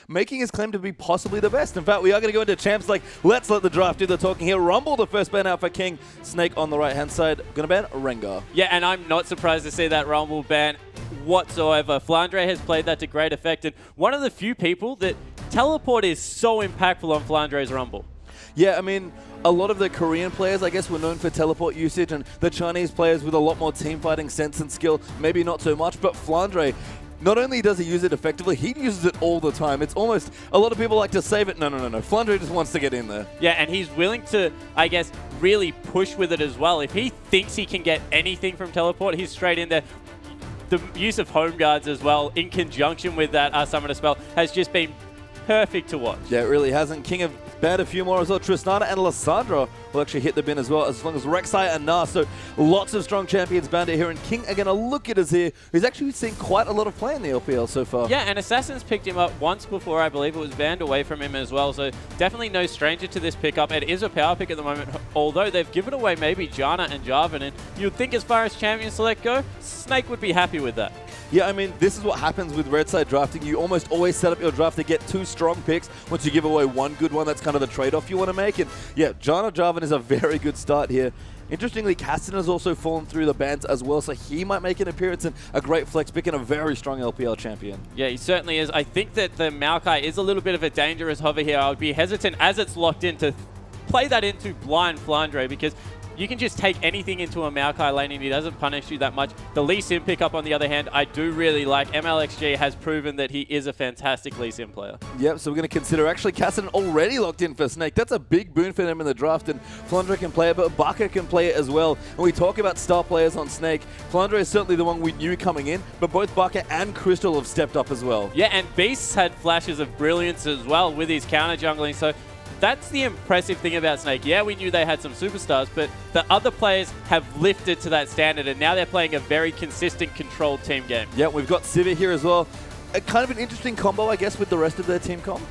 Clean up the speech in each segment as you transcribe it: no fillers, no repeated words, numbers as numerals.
making his claim to be possibly the best. In fact, we are going to go into champs. Like, let's let the draft do the talking here. Rumble, the first ban out for King. Snake on the right-hand side. Going to ban Rengar. Yeah, and I'm not surprised to see that Rumble ban whatsoever. Flandre has played that to great effect, and one of the few people that teleport is so impactful on Flandre's Rumble. Yeah, I mean, a lot of the Korean players, I guess, were known for teleport usage, and the Chinese players with a lot more team fighting sense and skill, maybe not so much, but Flandre, not only does he use it effectively, he uses it all the time. It's almost, a lot of people like to save it. No. Flandre just wants to get in there. Yeah, and he's willing to, I guess, really push with it as well. If he thinks he can get anything from teleport, he's straight in there. The use of home guards as well, in conjunction with that summoner spell, has just been perfect to watch. Yeah, it really hasn't. King have banned a few more as well. Tristana and Lissandra will actually hit the bin as well, as long as Rek'Sai and Nas. So lots of strong champions banned here, and King are going to look at us here, who's actually seen quite a lot of play in the LPL so far. Yeah, and Assassin's picked him up once before. I believe it was banned away from him as well. So definitely no stranger to this pickup. It is a power pick at the moment, although they've given away maybe Janna and Jarvan. And you'd think as far as champion select go, Snake would be happy with that. Yeah, I mean, this is what happens with red side drafting. You almost always set up your draft to get two strong picks. Once you give away one good one, that's kind of the trade-off you want to make. And yeah, Janna Jarvan is a very good start here. Interestingly, Caston has also fallen through the bans as well, so he might make an appearance and a great flex pick and a very strong LPL champion. Yeah, he certainly is. I think that the Maokai is a little bit of a dangerous hover here. I would be hesitant as it's locked in to play that into blind Flandre, because you can just take anything into a Maokai lane and he doesn't punish you that much. The Lee Sin pickup, on the other hand, I do really like. MLXG has proven that he is a fantastic Lee Sin player. Yep, so we're going to consider actually Caston already locked in for Snake. That's a big boon for them in the draft, and Flandre can play it, but Baka can play it as well. When we talk about star players on Snake, Flandre is certainly the one we knew coming in, but both Baka and Crystal have stepped up as well. Yeah, and Beast's had flashes of brilliance as well with his counter jungling, so that's the impressive thing about Snake. Yeah, we knew they had some superstars, but the other players have lifted to that standard, and now they're playing a very consistent, controlled team game. Yeah, we've got Sivir here as well. Kind of an interesting combo, I guess, with the rest of their team comp.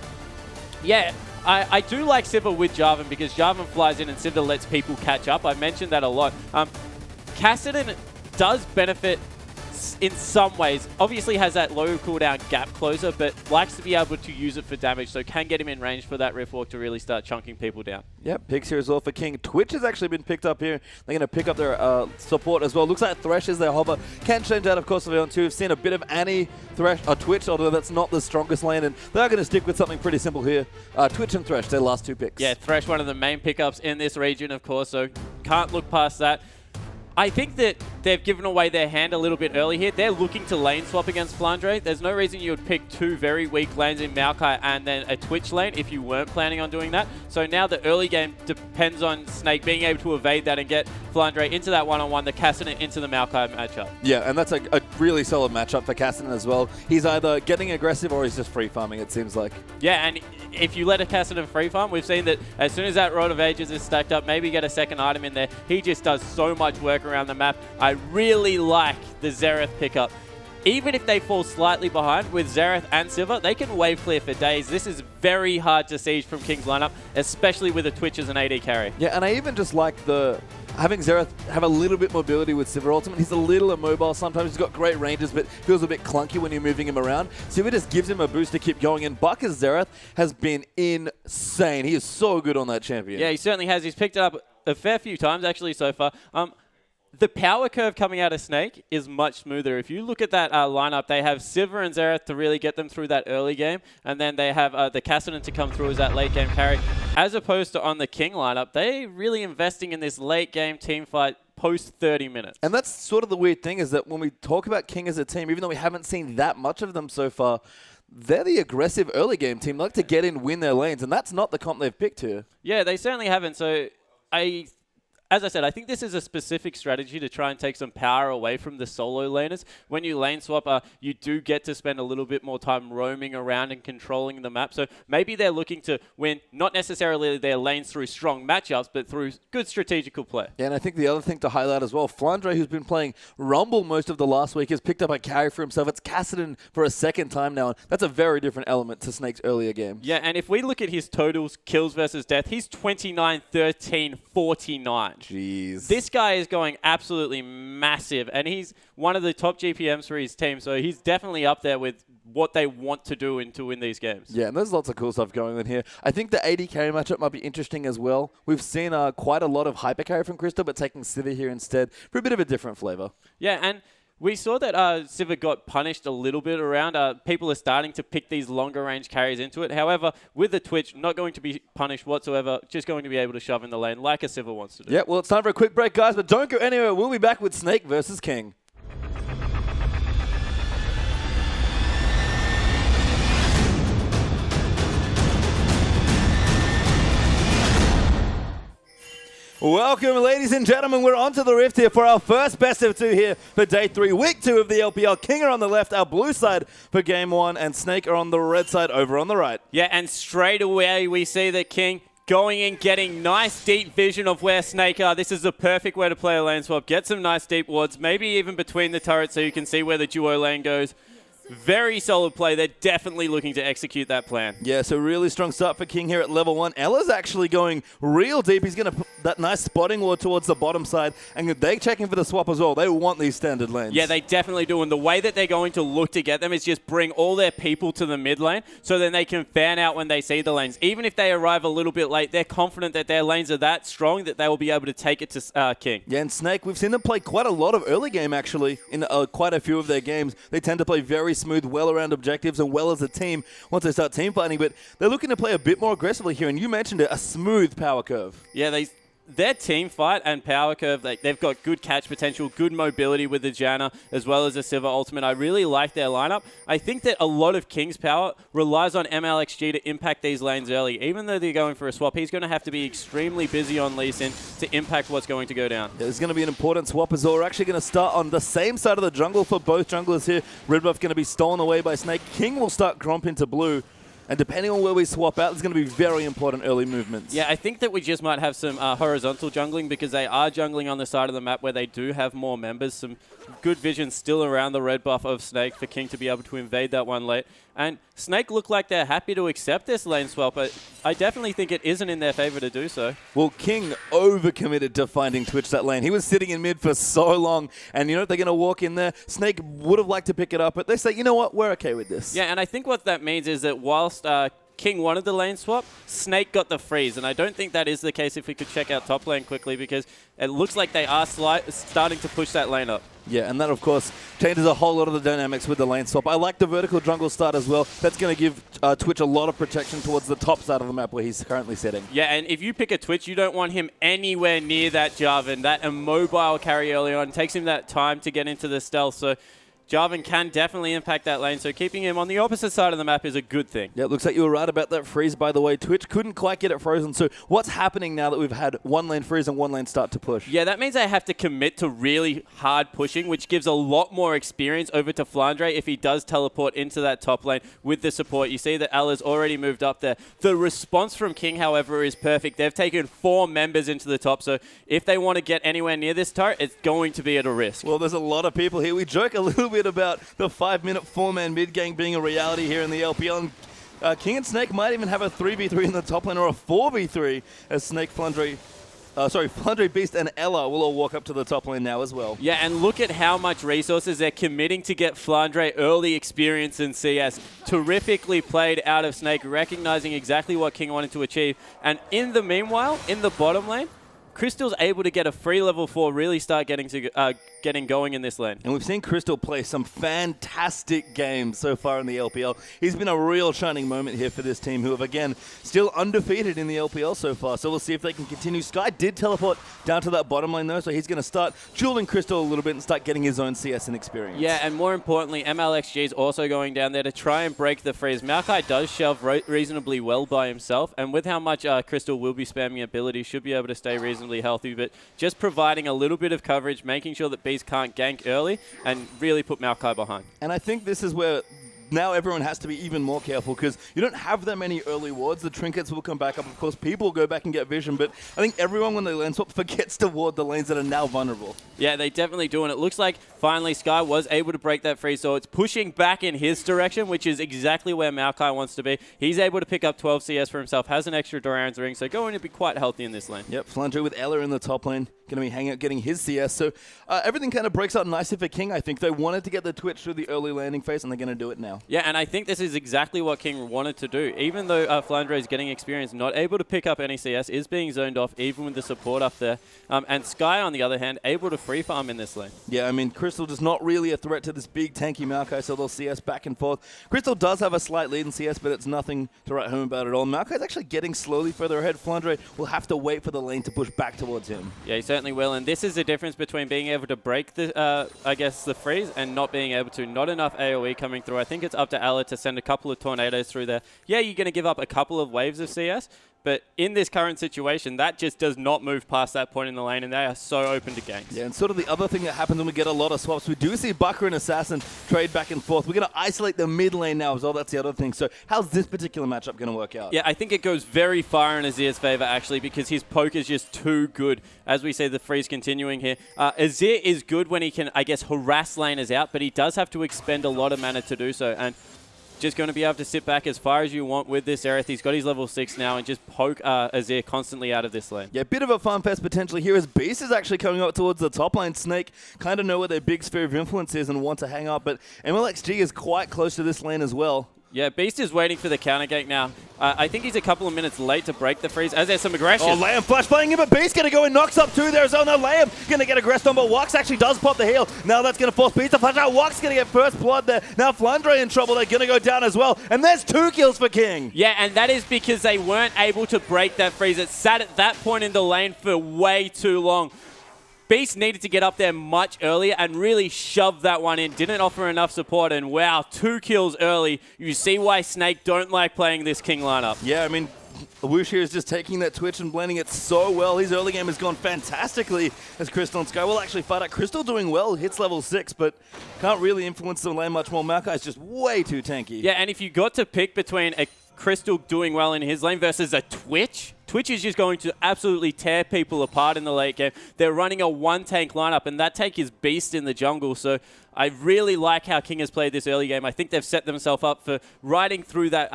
Yeah, I do like Sivir with Jarvan, because Jarvan flies in and Sivir lets people catch up. I mentioned that a lot. Kassadin does benefit in some ways. Obviously has that low cooldown gap closer, but likes to be able to use it for damage, so can get him in range for that Rift Walk to really start chunking people down. Yep, picks here as well for King. Twitch has actually been picked up here. They're going to pick up their support as well. Looks like Thresh is their hover. Can change out, of course, if they want to. We've seen a bit of Annie, Thresh, Twitch, although that's not the strongest lane, and they're going to stick with something pretty simple here. Twitch and Thresh, their last two picks. Yeah, Thresh, one of the main pickups in this region, of course, so can't look past that. I think that they've given away their hand a little bit early here. They're looking to lane swap against Flandre. There's no reason you would pick two very weak lanes in Maokai and then a Twitch lane if you weren't planning on doing that. So now the early game depends on Snake being able to evade that and get Flandre into that one-on-one, the Kassadin into the Maokai matchup. Yeah, and that's a really solid matchup for Kassadin as well. He's either getting aggressive or he's just free farming, it seems like. Yeah, and if you let a Kassadin free farm, we've seen that as soon as that Rod of Ages is stacked up, maybe get a second item in there, he just does so much work around the map. I really like the Xerath pickup. Even if they fall slightly behind with Xerath and Sivir, they can wave clear for days. This is very hard to siege from King's lineup, especially with the Twitch as an AD carry. Yeah, and I even just like having Xerath have a little bit mobility with Sivir Ultimate. He's a little immobile sometimes. He's got great ranges, but feels a bit clunky when you're moving him around. Sivir just gives him a boost to keep going, and Baka's Xerath has been insane. He is so good on that champion. Yeah, he certainly has. He's picked it up a fair few times, actually, so far. The power curve coming out of Snake is much smoother. If you look at that lineup, they have Sivir and Xerath to really get them through that early game, and then they have the Kassadin to come through as that late game carry. As opposed to on the King lineup, they're really investing in this late game team fight post 30 minutes. And that's sort of the weird thing, is that when we talk about King as a team, even though we haven't seen that much of them so far, they're the aggressive early game team. They like to get in, win their lanes, and that's not the comp they've picked here. Yeah, they certainly haven't. So as I said, I think this is a specific strategy to try and take some power away from the solo laners. When you lane swap, you do get to spend a little bit more time roaming around and controlling the map. So maybe they're looking to win not necessarily their lanes through strong matchups, but through good strategical play. Yeah, and I think the other thing to highlight as well, Flandre, who's been playing Rumble most of the last week, has picked up a carry for himself. It's Kassadin for a second time now. That's a very different element to Snake's earlier game. Yeah, and if we look at his totals, kills versus death, he's 29, 13, 49. Jeez. This guy is going absolutely massive, and he's one of the top GPMs for his team, so he's definitely up there with what they want to do to win these games. Yeah, and there's lots of cool stuff going on here. I think the AD carry matchup might be interesting as well. We've seen quite a lot of hyper carry from Crystal, but taking Sivir here instead for a bit of a different flavor. Yeah, and we saw that Sivir got punished a little bit around. People are starting to pick these longer range carries into it. However, with the Twitch, not going to be punished whatsoever, just going to be able to shove in the lane like a Sivir wants to do. Yeah, well, it's time for a quick break, guys, but don't go anywhere. We'll be back with Snake versus King. Welcome, ladies and gentlemen. We're onto the Rift here for our first best of two here for day 3, week 2 of the LPL. King are on the left, our blue side for game 1, and Snake are on the red side over on the right. Yeah, and straight away we see that King going in, getting nice deep vision of where Snake are. This is the perfect way to play a lane swap. Get some nice deep wards, maybe even between the turrets so you can see where the duo lane goes. Very solid play. They're definitely looking to execute that plan. Yeah, so really strong start for King here at level 1. Ella's actually going real deep. He's going to put that nice spotting ward towards the bottom side, and they're checking for the swap as well. They want these standard lanes. Yeah, they definitely do, and the way that they're going to look to get them is just bring all their people to the mid lane, so then they can fan out when they see the lanes. Even if they arrive a little bit late, they're confident that their lanes are that strong that they will be able to take it to King. Yeah, and Snake, we've seen them play quite a lot of early game, actually, in quite a few of their games. They tend to play very smooth, well around objectives and well as a team once they start team fighting, but they're looking to play a bit more aggressively here, and you mentioned it, a smooth power curve. Yeah, their team fight and power curve, they've got good catch potential, good mobility with the Janna, as well as the Sivir ultimate. I really like their lineup. I think that a lot of King's power relies on MLXG to impact these lanes early. Even though they're going for a swap, he's going to have to be extremely busy on Lee Sin to impact what's going to go down. Yeah, there's going to be an important swap as well. We're actually going to start on the same side of the jungle for both junglers here. Red buff going to be stolen away by Snake. King will start Gromp into blue. And depending on where we swap out, there's going to be very important early movements. Yeah, I think that we just might have some horizontal jungling because they are jungling on the side of the map where they do have more members. Some good vision still around the red buff of Snake for King to be able to invade that one late. And Snake look like they're happy to accept this lane swap, but I definitely think it isn't in their favor to do so. Well, King overcommitted to finding Twitch that lane. He was sitting in mid for so long, and you know, they're going to walk in there. Snake would have liked to pick it up, but they say, you know what, we're okay with this. Yeah, and I think what that means is that whilst King wanted the lane swap, Snake got the freeze, and I don't think that is the case if we could check out top lane quickly because it looks like they are starting to push that lane up. Yeah, and that, of course, changes a whole lot of the dynamics with the lane swap. I like the vertical jungle start as well. That's going to give Twitch a lot of protection towards the top side of the map where he's currently sitting. Yeah, and if you pick a Twitch, you don't want him anywhere near that Jarvan. That immobile carry early on takes him that time to get into the stealth, so Jarvan can definitely impact that lane, so keeping him on the opposite side of the map is a good thing. Yeah, it looks like you were right about that freeze, by the way. Twitch couldn't quite get it frozen, so what's happening now that we've had one lane freeze and one lane start to push? Yeah, that means they have to commit to really hard pushing, which gives a lot more experience over to Flandre if he does teleport into that top lane with the support. You see that Ella's already moved up there. The response from King, however, is perfect. They've taken 4 members into the top, so if they want to get anywhere near this turret, it's going to be at a risk. Well, there's a lot of people here. We joke a little bit about the 5-minute 4-man mid game being a reality here in the LPL. And King and Snake might even have a 3v3 in the top lane or a 4v3 as Snake, Flandre, Beast, and Ella will all walk up to the top lane now as well. Yeah, and look at how much resources they're committing to get Flandre early experience in CS. Terrifically played out of Snake, recognizing exactly what King wanted to achieve. And in the meanwhile, in the bottom lane, Crystal's able to get a free level 4, really start getting going in this lane. And we've seen Crystal play some fantastic games so far in the LPL. He's been a real shining moment here for this team, who have, again, still undefeated in the LPL so far. So we'll see if they can continue. Sky did teleport down to that bottom lane, though, so he's going to start dueling Crystal a little bit and start getting his own CS and experience. Yeah, and more importantly, MLXG is also going down there to try and break the freeze. Maokai does shelve reasonably well by himself, and with how much Crystal will be spamming abilities, should be able to stay reasonably healthy, but just providing a little bit of coverage, making sure that Beast can't gank early, and really put Maokai behind. And I think this is where now everyone has to be even more careful because you don't have that many early wards. The trinkets will come back up. Of course, people will go back and get vision, but I think everyone, when they lane swap, forgets to ward the lanes that are now vulnerable. Yeah, they definitely do, and it looks like finally Sky was able to break that freeze, so it's pushing back in his direction, which is exactly where Maokai wants to be. He's able to pick up 12 CS for himself, has an extra Doran's ring, so going to be quite healthy in this lane. Yep, Flandre with Ella in the top lane, going to be hanging out getting his CS, so everything kind of breaks out nicely for King. I think they wanted to get the Twitch through the early landing phase, and they're going to do it now. Yeah, and I think this is exactly what King wanted to do. Even though Flandre is getting experience, not able to pick up any CS, is being zoned off, even with the support up there. And Sky, on the other hand, able to free farm in this lane. Yeah, I mean, Crystal just not really a threat to this big tanky Maokai, so they'll CS back and forth. Crystal does have a slight lead in CS, but it's nothing to write home about at all. Maokai's actually getting slowly further ahead. Flandre will have to wait for the lane to push back towards him. Yeah, he certainly will, and this is the difference between being able to break the, I guess, the freeze and not being able to. Not enough AoE coming through. I think it's up to Ella to send a couple of tornadoes through there. Yeah, you're going to give up a couple of waves of CS, but in this current situation, that just does not move past that point in the lane, and they are so open to ganks. Yeah, and sort of the other thing that happens when we get a lot of swaps, we do see Bucker and Assassin trade back and forth. We're going to isolate the mid lane now as well. That's the other thing. So how's this particular matchup going to work out? Yeah, I think it goes very far in Azir's favor, actually, because his poke is just too good. As we see the freeze continuing here. Azir is good when he can, I guess, harass laners out, but he does have to expend a lot of mana to do so. And just going to be able to sit back as far as you want with this Aerith. He's got his level 6 now and just poke Azir constantly out of this lane. Yeah, a bit of a fun fest potentially here as Beast is actually coming up towards the top lane. Snake kind of know where their big sphere of influence is and want to hang up, but MLXG is quite close to this lane as well. Yeah, Beast is waiting for the counter gank now. I think he's a couple of minutes late to break the freeze as there's some aggression. Oh, Lamb flash playing him, but Beast going to go and knocks up two there as well. No, Lamb going to get aggressed on, but Wax actually does pop the heal. Now that's going to force Beast to flash out. Wax going to get first blood there. Now Flandre in trouble. They're going to go down as well. And there's 2 kills for King. Yeah, and that is because they weren't able to break that freeze. It sat at that point in the lane for way too long. Beast needed to get up there much earlier and really shove that one in. Didn't offer enough support, and wow, 2 kills early. You see why Snake don't like playing this King lineup. Yeah, I mean, Woosh here is just taking that Twitch and blending it so well. His early game has gone fantastically as Crystal and Sky will actually fight out. Crystal doing well, hits level 6, but can't really influence the lane much more. Maokai is just way too tanky. Yeah, and if you got to pick between a Crystal doing well in his lane versus a Twitch is just going to absolutely tear people apart in the late game. They're running a 1-tank lineup, and that tank is Beast in the jungle. So I really like how King has played this early game. I think they've set themselves up for riding through that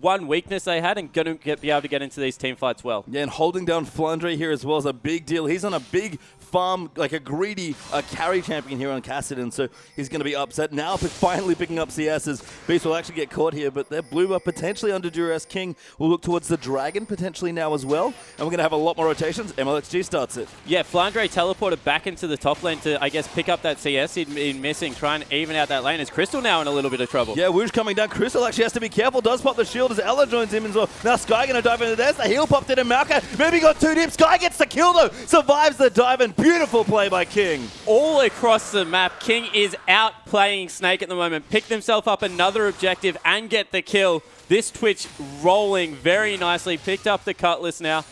one weakness they had and going to be able to get into these team fights well. Yeah, and holding down Flandre here as well is a big deal. He's on a big farm, like a greedy carry champion here on Kassadin, so he's going to be upset. Now finally picking up CS's. Beast will actually get caught here, but they're blue buff potentially under duress. King will look towards the Dragon potentially now as well, and we're going to have a lot more rotations. MLXG starts it. Yeah, Flandre teleported back into the top lane to, I guess, pick up that CS he'd been missing, try and even out that lane. Is Crystal now in a little bit of trouble? Yeah, Woosh coming down. Crystal actually has to be careful, does pop the shield as Ella joins him as well. Now Sky going to dive into this. The heal popped in, and Maokai maybe got 2 deep. Sky gets the kill though, survives the dive, and beautiful play by King. All across the map, King is out playing Snake at the moment. Picked himself up another objective and get the kill. This Twitch rolling very nicely. Picked up the Cutlass now.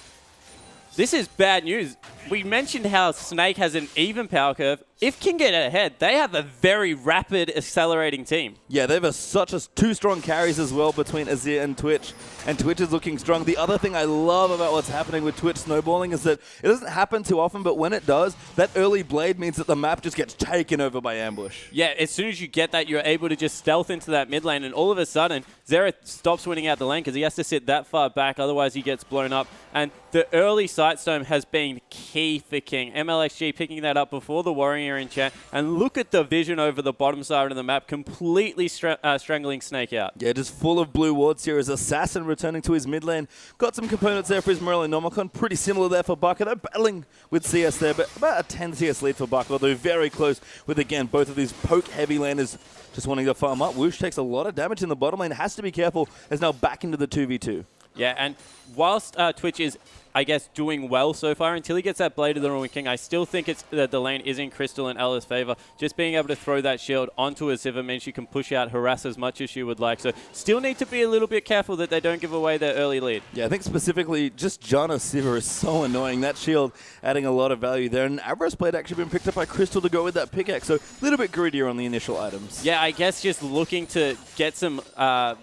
This is bad news. We mentioned how Snake has an even power curve. If King get ahead, they have a very rapid accelerating team. Yeah, they have such 2 strong carries as well between Azir and Twitch is looking strong. The other thing I love about what's happening with Twitch snowballing is that it doesn't happen too often, but when it does, that early blade means that the map just gets taken over by ambush. Yeah, as soon as you get that, you're able to just stealth into that mid lane, and all of a sudden, Xerath stops winning out the lane because he has to sit that far back, otherwise he gets blown up. And the early Sightstorm has been key for King. MLXG picking that up before the Warrior in chat, and look at the vision over the bottom side of the map, completely strangling Snake out. Yeah, just full of blue wards here as Assassin returning to his mid lane. Got some components there for his Morelli Nomicon, pretty similar there for Bucker. They're battling with CS there, but about a 10 CS lead for Bucker, although very close with, again, both of these poke-heavy laners just wanting to farm up. Woosh takes a lot of damage in the bottom lane, has to be careful, is now back into the 2v2. Yeah, and whilst Twitch is, I guess, doing well so far, until he gets that Blade of the Ruined King, I still think it's that the lane is in Crystal and Ella's favor. Just being able to throw that shield onto a Sivir means you can push out, harass as much as she would like. So still need to be a little bit careful that they don't give away their early lead. Yeah, I think specifically just Janna Sivir is so annoying. That shield adding a lot of value there. And Avarice Blade actually been picked up by Crystal to go with that pickaxe, so a little bit greedier on the initial items. Yeah, I guess just looking to get some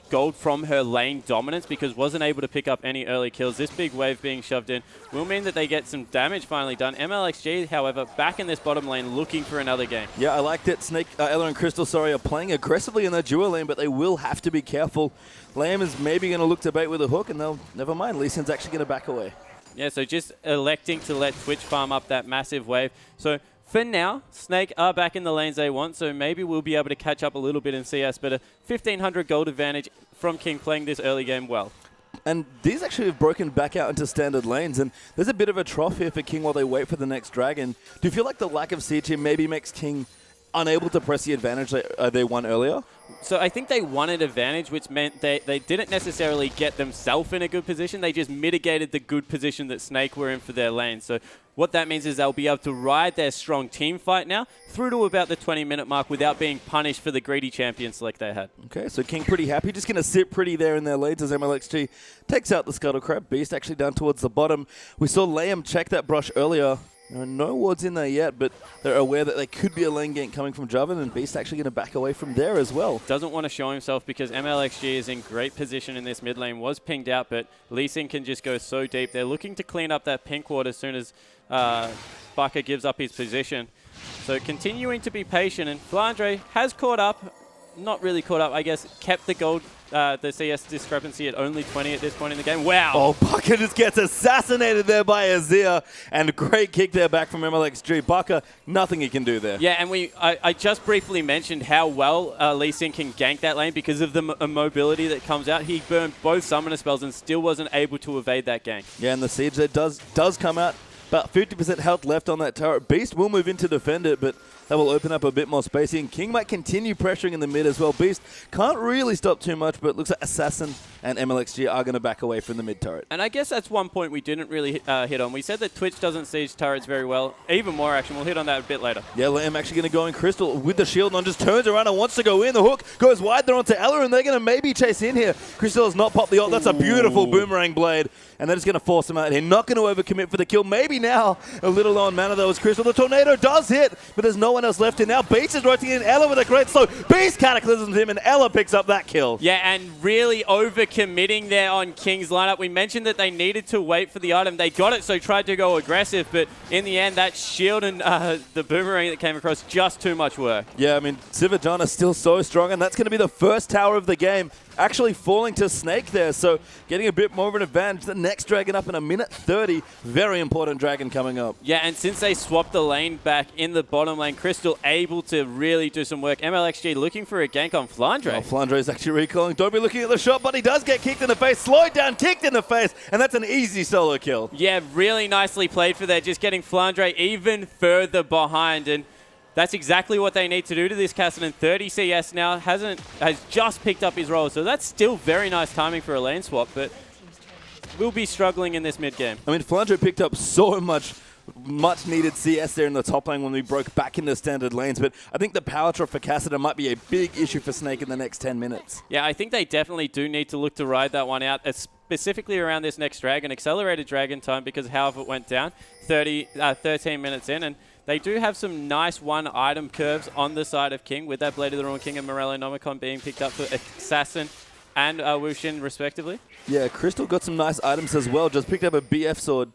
gold from her lane dominance because wasn't able to pick up any early kills. This big wave being shoved shoved in will mean that they get some damage finally done. MLXG, however, back in this bottom lane looking for another game. Yeah, I liked it. Snake, Ella and Crystal, sorry, are playing aggressively in their duo lane, but they will have to be careful. Lamb is maybe going to look to bait with a hook, and they'll never mind. Lee Sin's actually going to back away. Yeah, so just electing to let Twitch farm up that massive wave. So for now, Snake are back in the lanes they want, so maybe we'll be able to catch up a little bit in CS, but a 1,500 gold advantage from King playing this early game well. And these actually have broken back out into standard lanes, and there's a bit of a trough here for King while they wait for the next dragon. Do you feel like the lack of siege here maybe makes King unable to press the advantage they won earlier? So I think they won an advantage, which meant they didn't necessarily get themselves in a good position. They just mitigated the good position that Snake were in for their lane. So what that means is they'll be able to ride their strong team fight now through to about the 20-minute mark without being punished for the greedy champion select they had. Okay, so King pretty happy. Just going to sit pretty there in their leads as MLXG takes out the Scuttle Crab. Beast actually down towards the bottom. We saw Liam check that brush earlier. There are no wards in there yet, but they're aware that there could be a lane gank coming from Javan, and Beast actually going to back away from there as well. Doesn't want to show himself because MLXG is in great position in this mid lane. Was pinged out, but Lee Sin can just go so deep. They're looking to clean up that pink ward as soon as Baka gives up his position. So continuing to be patient, and Flandre has caught up. Not really caught up, I guess. Kept the gold, the CS discrepancy at only 20 at this point in the game. Wow. Oh, Baka just gets assassinated there by Azir, and a great kick there back from MLXG. Baka, nothing he can do there. Yeah, and I just briefly mentioned how well Lee Sin can gank that lane because of the mobility that comes out. He burned both summoner spells and still wasn't able to evade that gank. Yeah, and the siege there does come out. About 50% health left on that turret. Beast will move in to defend it, but that will open up a bit more space. And King might continue pressuring in the mid as well. Beast can't really stop too much, but it looks like Assassin and MLXG are going to back away from the mid turret. And I guess that's one point we didn't really hit on. We said that Twitch doesn't siege turrets very well. Even more action. We'll hit on that a bit later. Yeah, Lamb actually going to go in Crystal with the shield on, just turns around and wants to go in. The hook goes wide there onto Ella, and they're going to maybe chase in here. Crystal has not popped the ult. That's a beautiful boomerang blade. And they're just going to force him out here. Not going to overcommit for the kill. Maybe now a little low on mana though as Crystal. The tornado does hit, but there's no one else left in now. Beast is rotating in. Ella with a great slow. Beast cataclysms him, and Ella picks up that kill. Yeah, and really overcommitting there on King's lineup. We mentioned that they needed to wait for the item. They got it, so tried to go aggressive, but in the end, that shield and the boomerang that came across, just too much work. Yeah, I mean, Sivajana is still so strong, and that's going to be the first tower of the game. Actually falling to Snake there, so getting a bit more of an advantage. The next dragon up in a minute 30. Very important dragon coming up. Yeah, and since they swapped the lane back in the bottom lane, Crystal able to really do some work. MLXG looking for a gank on Flandre. Oh, Flandre is actually recalling. Don't be looking at the shot, but he does get kicked in the face. Slowed down, kicked in the face, and that's an easy solo kill. Yeah, really nicely played for that, just getting Flandre even further behind, and that's exactly what they need to do to this Cassidy. 30 CS now, has just picked up his role, so that's still very nice timing for a lane swap, but will be struggling in this mid game. I mean, Flandre picked up so much needed CS there in the top lane when we broke back into standard lanes, but I think the power drop for Cassidy might be a big issue for Snake in the next 10 minutes. Yeah, I think they definitely do need to look to ride that one out, specifically around this next dragon, accelerated dragon time, because how it went down 13 minutes in, and they do have some nice one-item curves on the side of King, with that Blade of the Ruined King and Morello Nomicon being picked up for Assassin and Wushin, respectively. Yeah, Crystal got some nice items as well. Just picked up a BF sword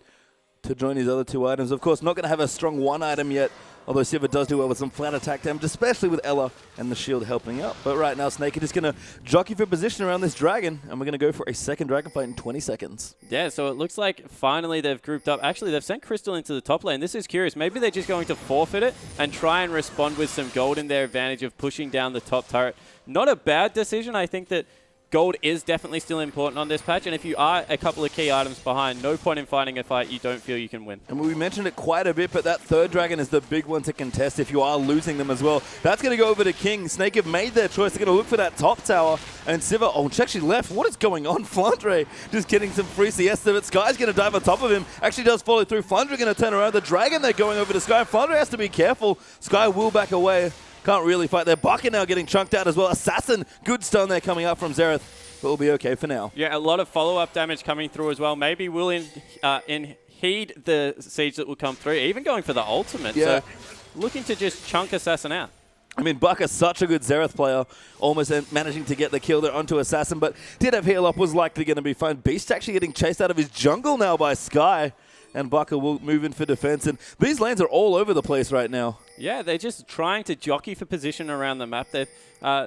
to join his other two items. Of course, not going to have a strong one item yet, although Siva does do well with some flat attack damage, especially with Ella and the shield helping out. But right now, Snake is just going to jockey for position around this dragon, and we're going to go for a second dragon fight in 20 seconds. Yeah, so it looks like finally they've grouped up. Actually, they've sent Crystal into the top lane. This is curious. Maybe they're just going to forfeit it and try and respond with some gold in their advantage of pushing down the top turret. Not a bad decision. I think that gold is definitely still important on this patch, and if you are a couple of key items behind, no point in fighting a fight you don't feel you can win. And we mentioned it quite a bit, but that third dragon is the big one to contest if you are losing them as well. That's going to go over to King. Snake have made their choice. They're going to look for that top tower, and Siva, oh, she actually left. What is going on? Flandre just getting some free CS there, but Sky's going to dive on top of him. Actually does follow through. Flandre going to turn around. The dragon, they're going over to Sky. Flandre has to be careful. Sky will back away. Can't really fight there. Baka now getting chunked out as well. Assassin, good stun there coming up from Xerath. But we'll be okay for now. Yeah, a lot of follow-up damage coming through as well. Maybe we'll heed the siege that will come through, even going for the ultimate. Yeah. So looking to just chunk Assassin out. I mean, Bucker's such a good Xerath player, almost managing to get the kill there onto Assassin, but did have heal up, was likely going to be fine. Beast actually getting chased out of his jungle now by Sky, and Bucker will move in for defense. And these lanes are all over the place right now. Yeah, they're just trying to jockey for position around the map. They've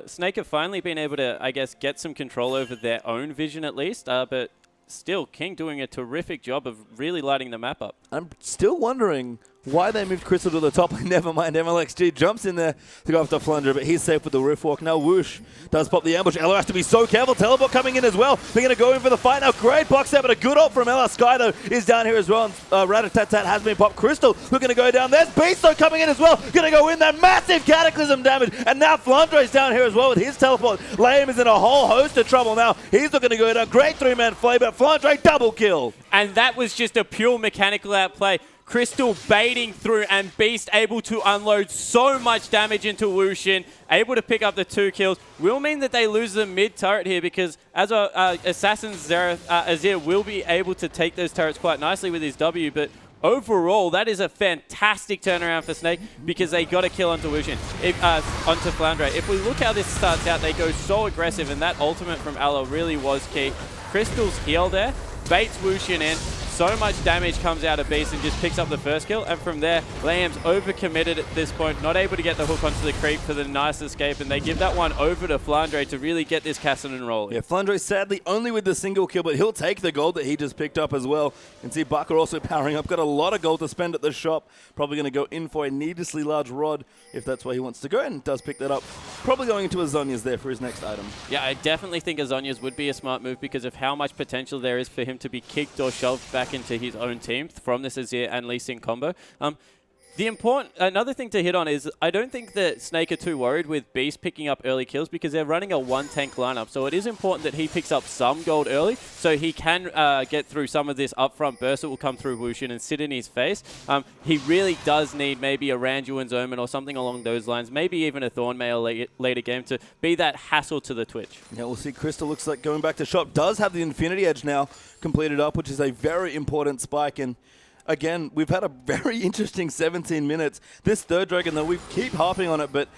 Snake have finally been able to, I guess, get some control over their own vision at least, but still, King doing a terrific job of really lighting the map up. I'm still wondering why they moved Crystal to the top. Never mind, MLXG jumps in there to go after Flunder, but he's safe with the Rift Walk. Now Whoosh does pop the ambush. Elo has to be so careful. Teleport coming in as well. They're going to go in for the fight now. Great box out, but a good ult from Ella. Sky, though, is down here as well. And Rat-a-tat-tat has been popped. Crystal looking to go down. There's Beast, though, coming in as well. Going to go in there. Massive Cataclysm damage. And now Flandre's down here as well with his teleport. Lame is in a whole host of trouble now. He's looking to go down. Great three-man play, but Flandre double kill. And that was just a pure mechanical outplay. Crystal baiting through and Beast able to unload so much damage into Wushin, able to pick up the 2 kills. Will mean that they lose the mid turret here because as Assassin's Azir will be able to take those turrets quite nicely with his W, but overall, that is a fantastic turnaround for Snake because they got a kill onto Wushin, onto Flandre. If we look how this starts out, they go so aggressive and that ultimate from Aloe really was key. Crystal's heal there, baits Wushin in. So much damage comes out of Beast and just picks up the first kill. And from there, Liam's overcommitted at this point, not able to get the hook onto the creep for the nice escape. And they give that one over to Flandre to really get this Cassinan rolling. Yeah, Flandre sadly only with the single kill, but he'll take the gold that he just picked up as well. And see Bucker also powering up. Got a lot of gold to spend at the shop. Probably going to go in for a needlessly large rod if that's where he wants to go. And does pick that up. Probably going into Azonia's there for his next item. Yeah, I definitely think Azonia's would be a smart move because of how much potential there is for him to be kicked or shoved back into his own team from this Azir and Lee Sin combo. Another thing to hit on is I don't think that Snake are too worried with Beast picking up early kills because they're running a 1-tank lineup. So it is important that he picks up some gold early so he can get through some of this upfront burst that will come through Wushin and sit in his face. He really does need maybe a Randuin's Omen or something along those lines, maybe even a Thornmail later game to be that hassle to the Twitch. Yeah, we'll see. Crystal looks like going back to shop. Does have the Infinity Edge now completed up, which is a very important spike. And again, we've had a very interesting 17 minutes. This third dragon, though, we keep harping on it, but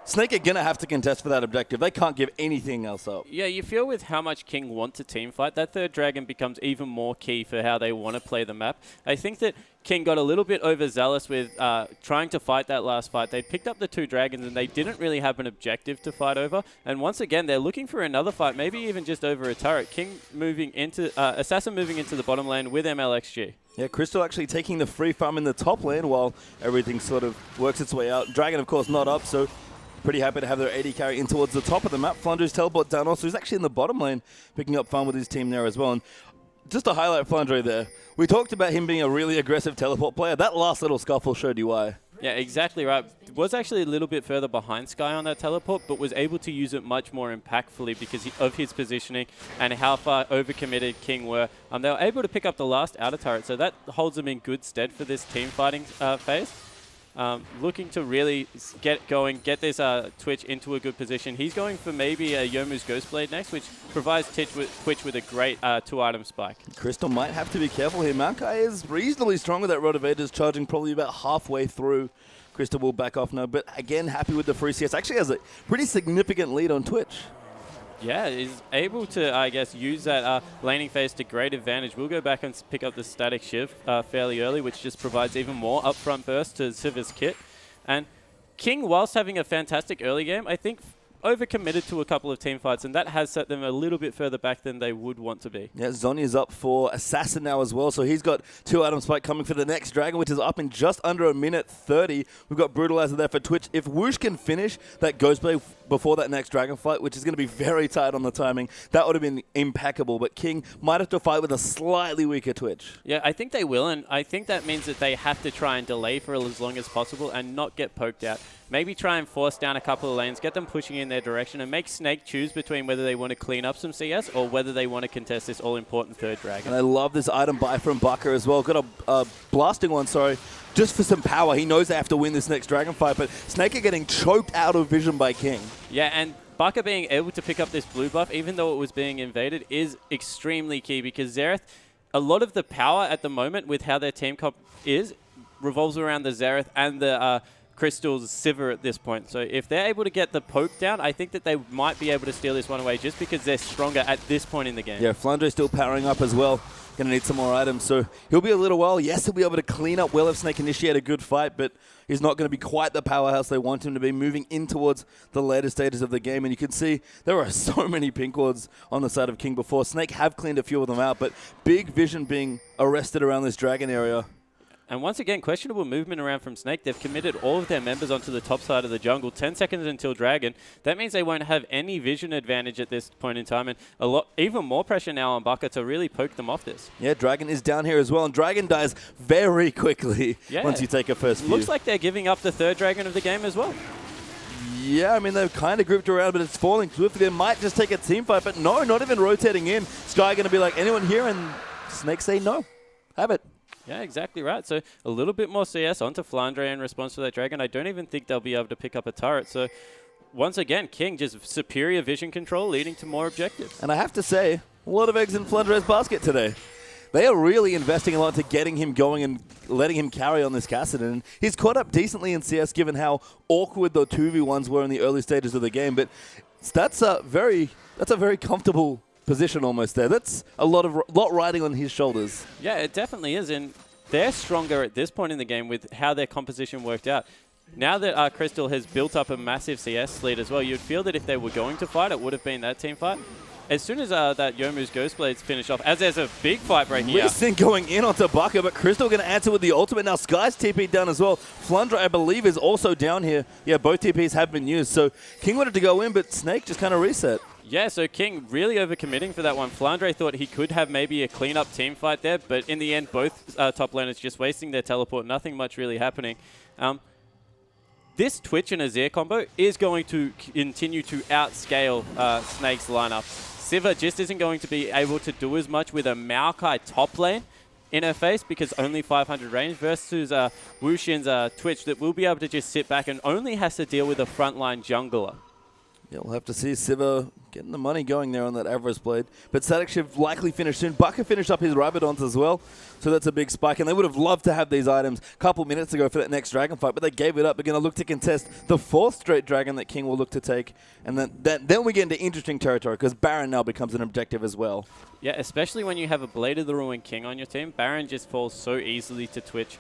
Snake are going to have to contest for that objective. They can't give anything else up. Yeah, you feel with how much King wants a team fight, that third dragon becomes even more key for how they want to play the map. I think that King got a little bit overzealous with trying to fight that last fight. They picked up the 2 dragons and they didn't really have an objective to fight over. And once again, they're looking for another fight, maybe even just over a turret. King moving into, Assassin moving into the bottom lane with MLXG. Yeah, Crystal actually taking the free farm in the top lane while everything sort of works its way out. Dragon, of course, not up, so pretty happy to have their AD carry in towards the top of the map. Flandre's teleport down also. He's actually in the bottom lane, picking up farm with his team there as well. And just to highlight Flandre there, we talked about him being a really aggressive teleport player. That last little scuffle showed you why. Yeah, exactly right. Was actually a little bit further behind Sky on that teleport, but was able to use it much more impactfully because of his positioning and how far overcommitted King were. They were able to pick up the last outer turret, so that holds them in good stead for this team fighting phase. Looking to really get going, get this Twitch into a good position. He's going for maybe a Yomu's Ghostblade next, which provides Twitch with a great 2-item spike. Crystal might have to be careful here. Maokai is reasonably strong with that Rod of Ages, charging probably about halfway through. Crystal will back off now, but again, happy with the free CS. Actually has a pretty significant lead on Twitch. Yeah, is able to, I guess, use that laning phase to great advantage. We'll go back and pick up the static shift fairly early, which just provides even more upfront burst to Siva's kit. And King, whilst having a fantastic early game, I think overcommitted to a couple of team fights, and that has set them a little bit further back than they would want to be. Yeah, Zonya's up for Assassin now as well, so he's got 2-item spike coming for the next Dragon, which is up in just under 1:30. We've got Brutalizer there for Twitch. If Whoosh can finish that Ghostblade before that next Dragon fight, which is going to be very tight on the timing, that would have been impeccable, but King might have to fight with a slightly weaker Twitch. Yeah, I think they will, and I think that means that they have to try and delay for as long as possible and not get poked out. Maybe try and force down a couple of lanes, get them pushing in their direction, and make Snake choose between whether they want to clean up some CS or whether they want to contest this all-important third dragon. And I love this item buy from Bucker as well. Got a blasting one, sorry, just for some power. He knows they have to win this next dragon fight, but Snake are getting choked out of vision by King. Yeah, and Bucker being able to pick up this blue buff, even though it was being invaded, is extremely key because Xerath, a lot of the power at the moment with how their team comp is, revolves around the Xerath and the Crystal's Sivir at this point. So if they're able to get the poke down, I think that they might be able to steal this one away just because they're stronger at this point in the game. Yeah, Flandre's still powering up as well. Going to need some more items, so he'll be a little while. Yes, he'll be able to clean up well if Snake initiate a good fight, but he's not going to be quite the powerhouse they want him to be, moving in towards the later stages of the game. And you can see there are so many pink wards on the side of King before. Snake have cleaned a few of them out, but big vision being arrested around this dragon area. And once again, questionable movement around from Snake. They've committed all of their members onto the top side of the jungle. 10 seconds until Dragon. That means they won't have any vision advantage at this point in time. And even more pressure now on Baka to really poke them off this. Yeah, Dragon is down here as well. And Dragon dies very quickly once you take a first view. Looks like they're giving up the third Dragon of the game as well. Yeah, I mean, they've kind of grouped around, but it's falling swiftly. They might just take a team fight. But no, not even rotating in. Sky going to be like, anyone here? And Snake say no. Have it. Yeah, exactly right. So a little bit more CS onto Flandre in response to that Dragon. I don't even think they'll be able to pick up a turret. So once again, King just superior vision control leading to more objectives. And I have to say, a lot of eggs in Flandre's basket today. They are really investing a lot to getting him going and letting him carry on this Kassadin. And he's caught up decently in CS given how awkward the 2v1s were in the early stages of the game. But that's a very comfortable position almost there. That's a lot riding on his shoulders. Yeah, it definitely is. And they're stronger at this point in the game with how their composition worked out. Now that Crystal has built up a massive CS lead as well, you'd feel that if they were going to fight, it would have been that team fight. As soon as that Yomu's Ghost Blades finish off, as there's a big fight breaking out. Lee going in onto Baka, but Crystal going to answer with the ultimate. Now Sky's TP down as well. Flandre, I believe, is also down here. Yeah, both TPs have been used. So King wanted to go in, but Snake just kind of reset. Yeah, so King really overcommitting for that one. Flandre thought he could have maybe a clean-up team fight there, but in the end, both top laners just wasting their teleport. Nothing much really happening. This Twitch and Azir combo is going to continue to outscale Snake's lineup. Sivir just isn't going to be able to do as much with a Maokai top lane in her face because only 500 range versus Wushin's Twitch that will be able to just sit back and only has to deal with a frontline jungler. Yeah, we'll have to see Sivir getting the money going there on that Avarice Blade. But Static Shiv likely finished soon. Baka finished up his Rabadons as well, so that's a big spike. And they would have loved to have these items a couple minutes ago for that next dragon fight, but they gave it up. They're going to look to contest the 4th straight dragon that King will look to take. And then we get into interesting territory because Baron now becomes an objective as well. Yeah, especially when you have a Blade of the Ruin King on your team. Baron just falls so easily to Twitch.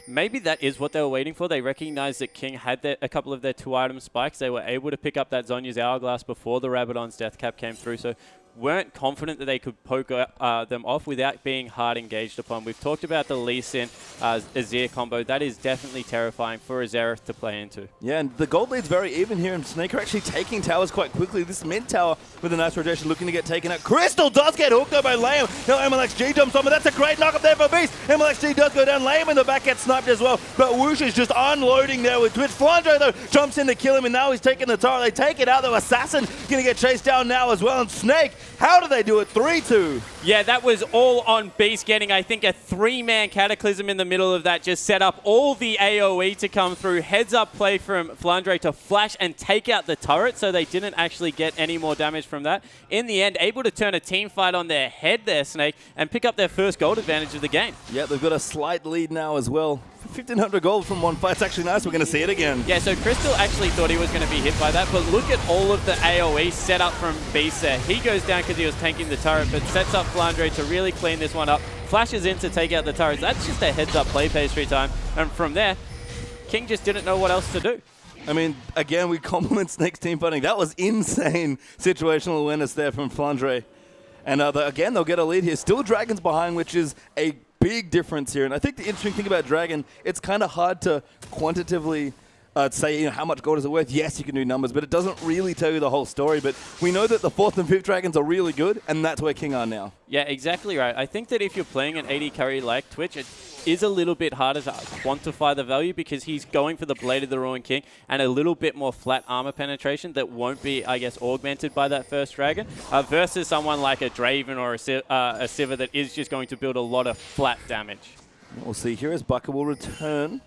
Maybe that is what they were waiting for. They recognized that King had a couple of their 2-item spikes. They were able to pick up that Zhonya's Hourglass before the Rabadon's Death Cap came through, so weren't confident that they could poke them off without being hard engaged upon. We've talked about the Lee Sin Azir combo. That is definitely terrifying for Azereth to play into. Yeah, and the gold lead's very even here, and Snake are actually taking towers quite quickly. This mid tower with a nice rotation looking to get taken out. Crystal does get hooked though by Liam. Now MLXG jumps on, but that's a great knock up there for Beast. MLXG does go down. Liam in the back gets sniped as well, but Woosh is just unloading there with Twitch. Flandre though jumps in to kill him, and now he's taking the tower. They take it out though. Assassin gonna get chased down now as well, and Snake, how do they do it? 3-2. Yeah, that was all on Beast getting, I think, a 3-man Cataclysm in the middle of that. Just set up all the AoE to come through. Heads up play from Flandre to flash and take out the turret, so they didn't actually get any more damage from that. In the end, able to turn a team fight on their head there, Snake, and pick up their first gold advantage of the game. Yeah, they've got a slight lead now as well. 1,500 gold from one fight. It's actually nice. We're going to see it again. Yeah, so Crystal actually thought he was going to be hit by that, but look at all of the AoE set up from Beast there. He goes down because he was tanking the turret, but sets up Flandre to really clean this one up. Flashes in to take out the turrets. That's just a heads-up play pastry time. And from there, King just didn't know what else to do. I mean, again, we compliment Snake's team fighting. That was insane situational awareness there from Flandre. And again, they'll get a lead here. Still Dragons behind, which is a big difference here. And I think the interesting thing about Dragon, it's kind of hard to quantitatively say, how much gold is it worth? Yes, you can do numbers, but it doesn't really tell you the whole story. But we know that the 4th and 5th Dragons are really good, and that's where King are now. Yeah, exactly right. I think that if you're playing an AD carry like Twitch, it is a little bit harder to quantify the value because he's going for the Blade of the Ruin King and a little bit more flat armor penetration that won't be, I guess, augmented by that first dragon versus someone like a Draven or a Sivir that is just going to build a lot of flat damage. We'll see here as Baka will return.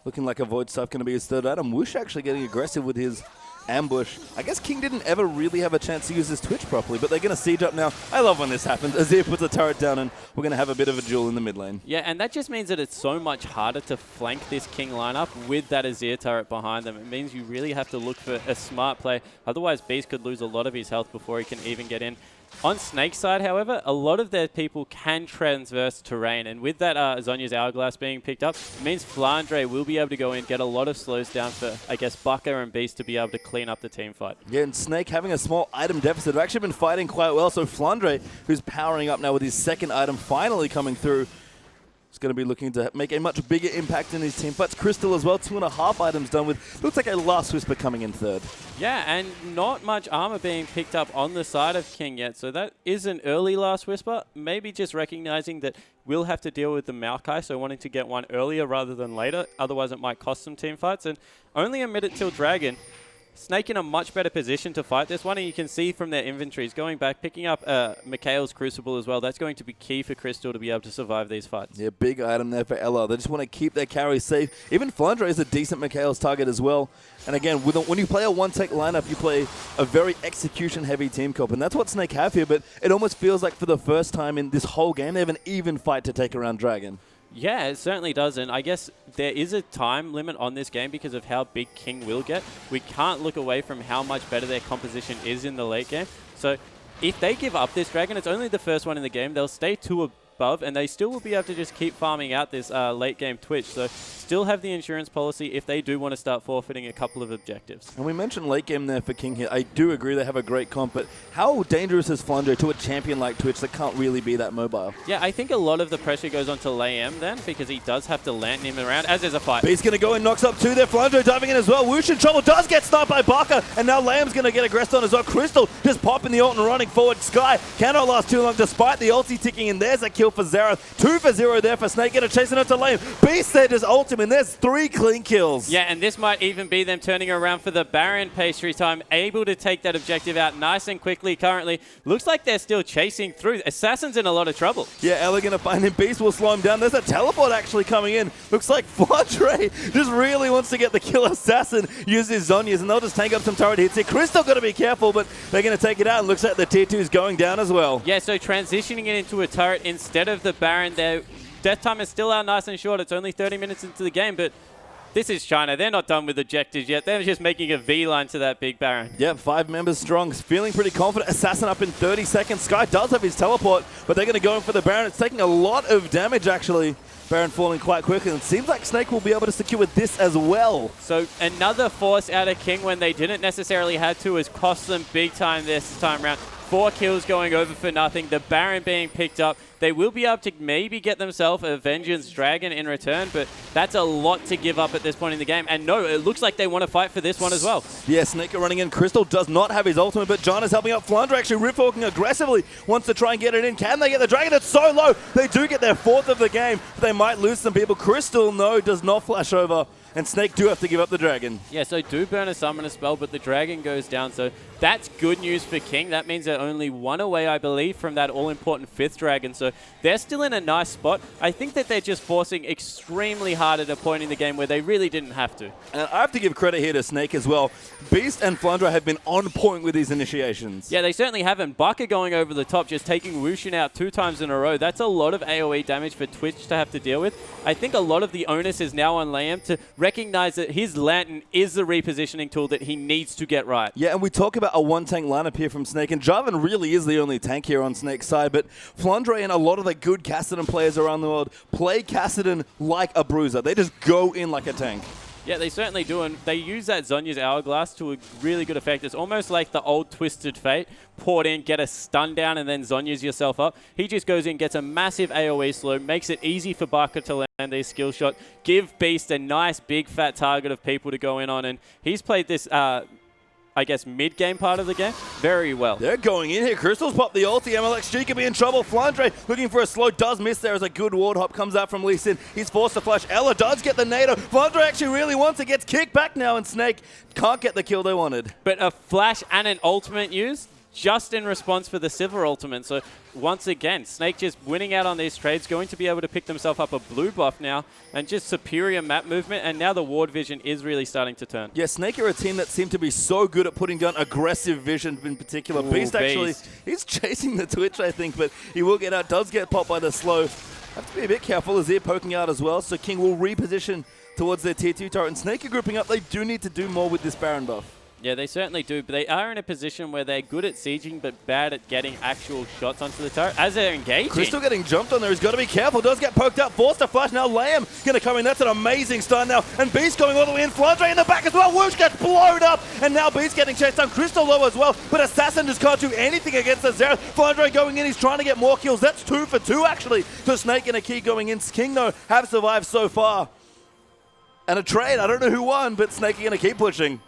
Looking like a Void Stuff going to be his 3rd item. Woosh actually getting aggressive with his ambush. I guess King didn't ever really have a chance to use his Twitch properly, but they're going to siege up now. I love when this happens. Azir puts a turret down, and we're going to have a bit of a duel in the mid lane. Yeah, and that just means that it's so much harder to flank this King lineup with that Azir turret behind them. It means you really have to look for a smart play. Otherwise, Beast could lose a lot of his health before he can even get in. On Snake's side, however, a lot of their people can transverse terrain, and with that Zhonya's Hourglass being picked up, it means Flandre will be able to go in, get a lot of slows down for, I guess, Baka and Beast to be able to clean up the team fight. Yeah, and Snake having a small item deficit have actually been fighting quite well, so Flandre, who's powering up now with his second item finally coming through, is going to be looking to make a much bigger impact in his team fights. Crystal as well, 2.5 items done with, looks like a Last Whisper coming in third. Yeah, and not much armor being picked up on the side of King yet, so that is an early Last Whisper. Maybe just recognizing that we'll have to deal with the Maokai, so wanting to get one earlier rather than later, otherwise it might cost some team fights. And only a minute till Dragon. Snake in a much better position to fight this one, and you can see from their inventories going back, picking up Mikhail's Crucible as well. That's going to be key for Crystal to be able to survive these fights. Yeah, big item there for Ella. They just want to keep their carries safe. Even Flandre is a decent Mikhail's target as well. And again, when you play a one-tech lineup, you play a very execution-heavy team comp, and that's what Snake have here, but it almost feels like for the first time in this whole game, they have an even fight to take around Dragon. Yeah, it certainly does, and I guess there is a time limit on this game because of how big King will get. We can't look away from how much better their composition is in the late game. So if they give up this Dragon, it's only the first one in the game. They'll stay 2 above, and they still will be able to just keep farming out this late game Twitch. So still have the insurance policy if they do want to start forfeiting a couple of objectives. And we mentioned late game there for King here. I do agree they have a great comp, but how dangerous is Flandre to a champion like Twitch that can't really be that mobile? Yeah, I think a lot of the pressure goes on to Layem then, because he does have to land him around as there's a fight. Beast going to go and knocks up 2 there. Flandre diving in as well. Whoosh in trouble, does get sniped by Baka, and now Layem's going to get aggressed on as well. Crystal just popping the ult and running forward. Sky cannot last too long despite the ulti ticking, and there's a kill for Xerath. 2 for 0 there for Snake, gonna chasing it to Layem. Beast there just ult him, and there's 3 clean kills. Yeah, and this might even be them turning around for the Baron pastry time, able to take that objective out nice and quickly currently. Looks like they're still chasing through. Assassin's in a lot of trouble. Yeah, Ella gonna find him. Beast will slow him down. There's a teleport actually coming in. Looks like Flandre just really wants to get the kill. Assassin uses Zhonya's, and they'll just tank up some turret hits here. Crystal gotta be careful, but they're gonna take it out, and looks like the tier 2's going down as well. Yeah, so transitioning it into a turret instead of the Baron there. Death time is still out nice and short. It's only 30 minutes into the game, but this is China. They're not done with objectives yet. They're just making a V-line to that big Baron. Yep, 5 members strong. Feeling pretty confident. Assassin up in 30 seconds. Sky does have his teleport, but they're going to go in for the Baron. It's taking a lot of damage, actually. Baron falling quite quickly, and it seems like Snake will be able to secure this as well. So another force out of King when they didn't necessarily have to has cost them big time this time around. 4 kills going over for nothing. The Baron being picked up. They will be able to maybe get themselves a Vengeance Dragon in return, but that's a lot to give up at this point in the game. And no, it looks like they want to fight for this one as well. Yeah, Snake are running in. Crystal does not have his ultimate, but John is helping out. Flandre actually rip-walking aggressively, wants to try and get it in. Can they get the Dragon? It's so low. They do get their 4th of the game, but they might lose some people. Crystal, no, does not flash over. And Snake do have to give up the Dragon. Yeah, so do burn a Summoner spell, but the Dragon goes down. So that's good news for King. That means they're only 1 away, I believe, from that all-important 5th Dragon. So they're still in a nice spot. I think that they're just forcing extremely hard at a point in the game where they really didn't have to. And I have to give credit here to Snake as well. Beast and Flandre have been on point with these initiations. Yeah, they certainly haven't. Baka going over the top, just taking Wushin out 2 times in a row. That's a lot of AoE damage for Twitch to have to deal with. I think a lot of the onus is now on Layem to recognize that his Lantern is the repositioning tool that he needs to get right. Yeah, and we talk about a 1-tank lineup here from Snake, and Jarvan really is the only tank here on Snake's side, but Flandre and a lot of the good Kassadin players around the world play Kassadin like a bruiser. They just go in like a tank. Yeah, they certainly do, and they use that Zhonya's Hourglass to a really good effect. It's almost like the old Twisted Fate. Port in, get a stun down, and then Zhonya's yourself up. He just goes in, gets a massive AoE slow, makes it easy for Baka to land a skill shot, give Beast a nice big fat target of people to go in on, and he's played this I guess, mid-game part of the game very well. They're going in here. Crystal's popped the ulti. MLXG could be in trouble. Flandre looking for a slow. Does miss there as a good ward hop comes out from Lee Sin. He's forced to flash. Ella does get the nado. Flandre actually really wants it. Gets kicked back now, and Snake can't get the kill they wanted. But a flash and an ultimate use just in response for the Silver ultimate. So once again, Snake just winning out on these trades, going to be able to pick themselves up a blue buff now, and just superior map movement, and now the ward vision is really starting to turn. Yeah, Snake are a team that seem to be so good at putting down aggressive vision in particular. Ooh, Beast actually, he's chasing the Twitch, I think, but he will get out, does get popped by the slow. Have to be a bit careful as they're poking out as well, so King will reposition towards their tier 2 turret. And Snake are grouping up. They do need to do more with this Baron buff. Yeah, they certainly do, but they are in a position where they're good at sieging but bad at getting actual shots onto the turret as they're engaging. Crystal getting jumped on there. He's got to be careful. Does get poked out. Forced to flash. Now Lamb going to come in. That's an amazing stun now. And Beast going all the way in. Flandre in the back as well. Whoosh gets blown up. And now Beast getting chased down. Crystal low as well. But Assassin just can't do anything against the Zerath. Flandre going in. He's trying to get more kills. That's 2 for 2 actually. So Snake and a key going in. King though have survived so far. And a trade. I don't know who won, but Snake are going to keep pushing.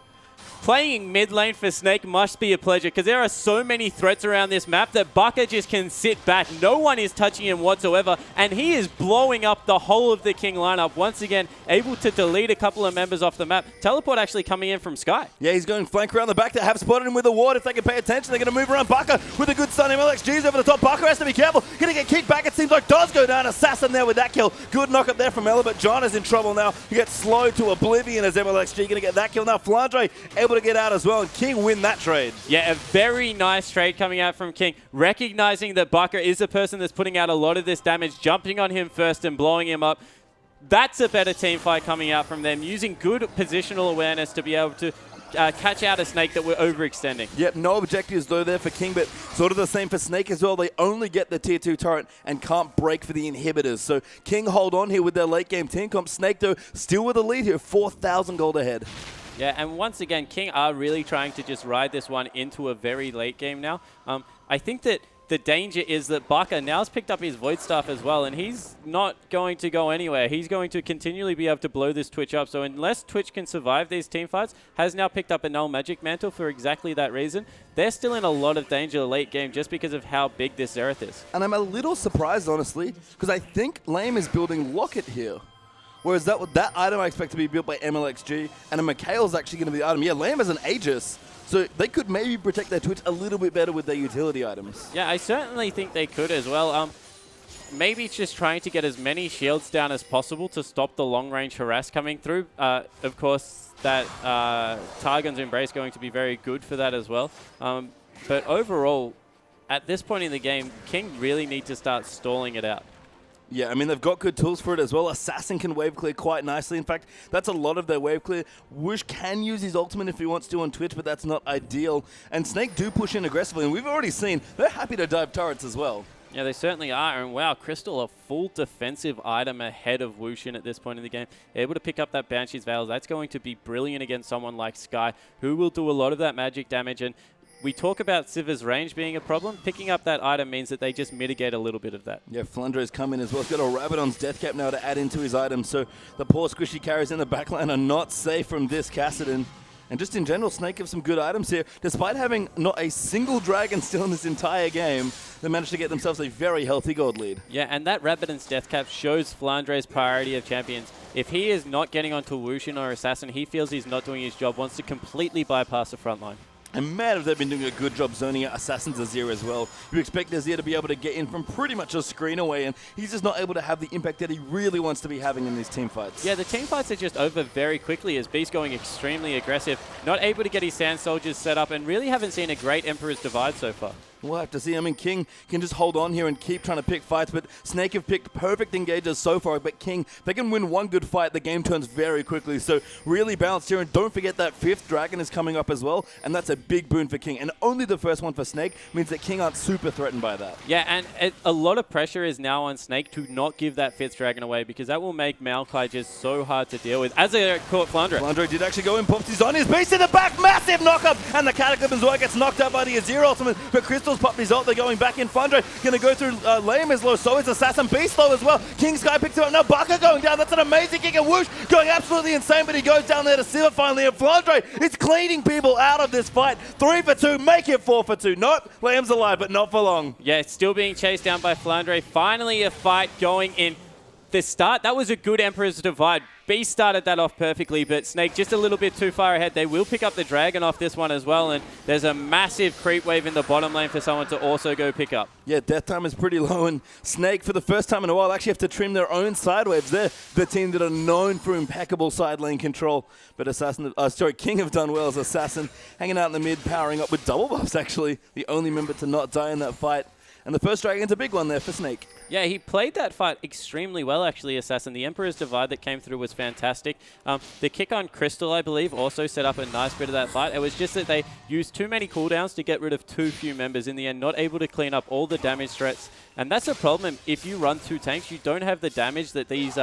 Playing mid lane for Snake must be a pleasure because there are so many threats around this map that Baka just can sit back. No one is touching him whatsoever, and he is blowing up the whole of the King lineup. Once again, able to delete a couple of members off the map. Teleport actually coming in from Sky. Yeah, he's going flank around the back. They have spotted him with a ward. If they can pay attention, they're going to move around Baka with a good stun. MLXG's over the top. Baka has to be careful. Going to get kicked back. It seems like does go down. Assassin there with that kill. Good knock up there from Ella, but John is in trouble now. He gets slowed to oblivion as MLXG going to get that kill. Now Flandre able to get out as well, and King win that trade. Yeah, a very nice trade coming out from King, recognizing that Baka is the person that's putting out a lot of this damage, jumping on him first and blowing him up. That's a better team fight coming out from them, using good positional awareness to be able to catch out a Snake that we're overextending. Yep, no objectives though there for King, but sort of the same for Snake as well. They only get the tier 2 turret and can't break for the inhibitors. So King hold on here with their late game team comp. Snake though still with a lead here, 4,000 gold ahead. Yeah, and once again, King are really trying to just ride this one into a very late game now. I think that the danger is that Baka now's picked up his Void Staff as well, and he's not going to go anywhere. He's going to continually be able to blow this Twitch up. So unless Twitch can survive these team fights, has now picked up a Null Magic Mantle for exactly that reason. They're still in a lot of danger late game just because of how big this Zerath is. And I'm a little surprised, honestly, because I think Lame is building Locket here. Whereas that item I expect to be built by MLXG, and a Mikhail's actually going to be the item. Yeah, Lamb has an Aegis, so they could maybe protect their Twitch a little bit better with their utility items. Yeah, I certainly think they could as well. Maybe it's just trying to get as many shields down as possible to stop the long-range harass coming through. Of course, that Targon's Embrace going to be very good for that as well. But overall, at this point in the game, King really need to start stalling it out. Yeah, I mean, they've got good tools for it as well. Assassin can wave clear quite nicely. In fact, that's a lot of their wave clear. Whoosh can use his ultimate if he wants to on Twitch, but that's not ideal. And Snake do push in aggressively, and we've already seen they're happy to dive turrets as well. Yeah, they certainly are. And wow, Crystal, a full defensive item ahead of Wushin at this point in the game. Able to pick up that Banshee's Veil. That's going to be brilliant against someone like Sky, who will do a lot of that magic damage. And we talk about Siva's range being a problem. Picking up that item means that they just mitigate a little bit of that. Yeah, Flandre's come in as well. He's got a Rabadon's Death Cap now to add into his items. So the poor squishy carries in the backline are not safe from this Kassadin. And just in general, Snake have some good items here. Despite having not a single dragon still in this entire game, they managed to get themselves a very healthy gold lead. Yeah, and that Rabadon's Death Cap shows Flandre's priority of champions. If he is not getting onto Wushin or Assassin, he feels he's not doing his job, wants to completely bypass the front line. And man, have they been doing a good job zoning out Assassin's Azir as well. You expect Azir to be able to get in from pretty much a screen away, and he's just not able to have the impact that he really wants to be having in these team fights. Yeah, the team fights are just over very quickly as Beast going extremely aggressive, not able to get his Sand Soldiers set up, and really haven't seen a great Emperor's Divide so far. We'll have to see. I mean, King can just hold on here and keep trying to pick fights, but Snake have picked perfect engagers so far. But King, if they can win one good fight, the game turns very quickly. So really balanced here. And don't forget that 5th dragon is coming up as well, and that's a big boon for King. And only the first one for Snake means that King aren't super threatened by that. Yeah, and a lot of pressure is now on Snake to not give that 5th dragon away, because that will make Maokai just so hard to deal with. As they caught Flandre. Flandre did actually go in, pops his on his beast in the back, massive knock-up, and the Cataclysm as well gets knocked out by the Azir ultimate, but Crystal's popped his ult. They're going back in. Flandre going to go through Lame is low, so is Assassin. Beast low as well. King Sky picks him up. Now Baka going down. That's an amazing kick. And Whoosh going absolutely insane, but he goes down there to Silver finally. And Flandre is cleaning people out of this fight. 3 for 2. Make it 4 for 2. Nope. Lame's alive, but not for long. Yeah, still being chased down by Flandre. Finally a fight going in. The start, that was a good Emperor's Divide. Beast started that off perfectly, but Snake just a little bit too far ahead. They will pick up the Dragon off this one as well, and there's a massive creep wave in the bottom lane for someone to also go pick up. Yeah, death time is pretty low, and Snake, for the first time in a while, actually have to trim their own side waves. They're the team that are known for impeccable side lane control, but King have done well as Assassin, hanging out in the mid, powering up with double buffs, actually. The only member to not die in that fight. And the first Dragon's a big one there for Snake. Yeah, he played that fight extremely well, actually, Assassin. The Emperor's Divide that came through was fantastic. The kick on Crystal, I believe, also set up a nice bit of that fight. It was just that they used too many cooldowns to get rid of too few members. In the end, not able to clean up all the damage threats. And that's a problem. If you run 2 tanks, you don't have the damage that these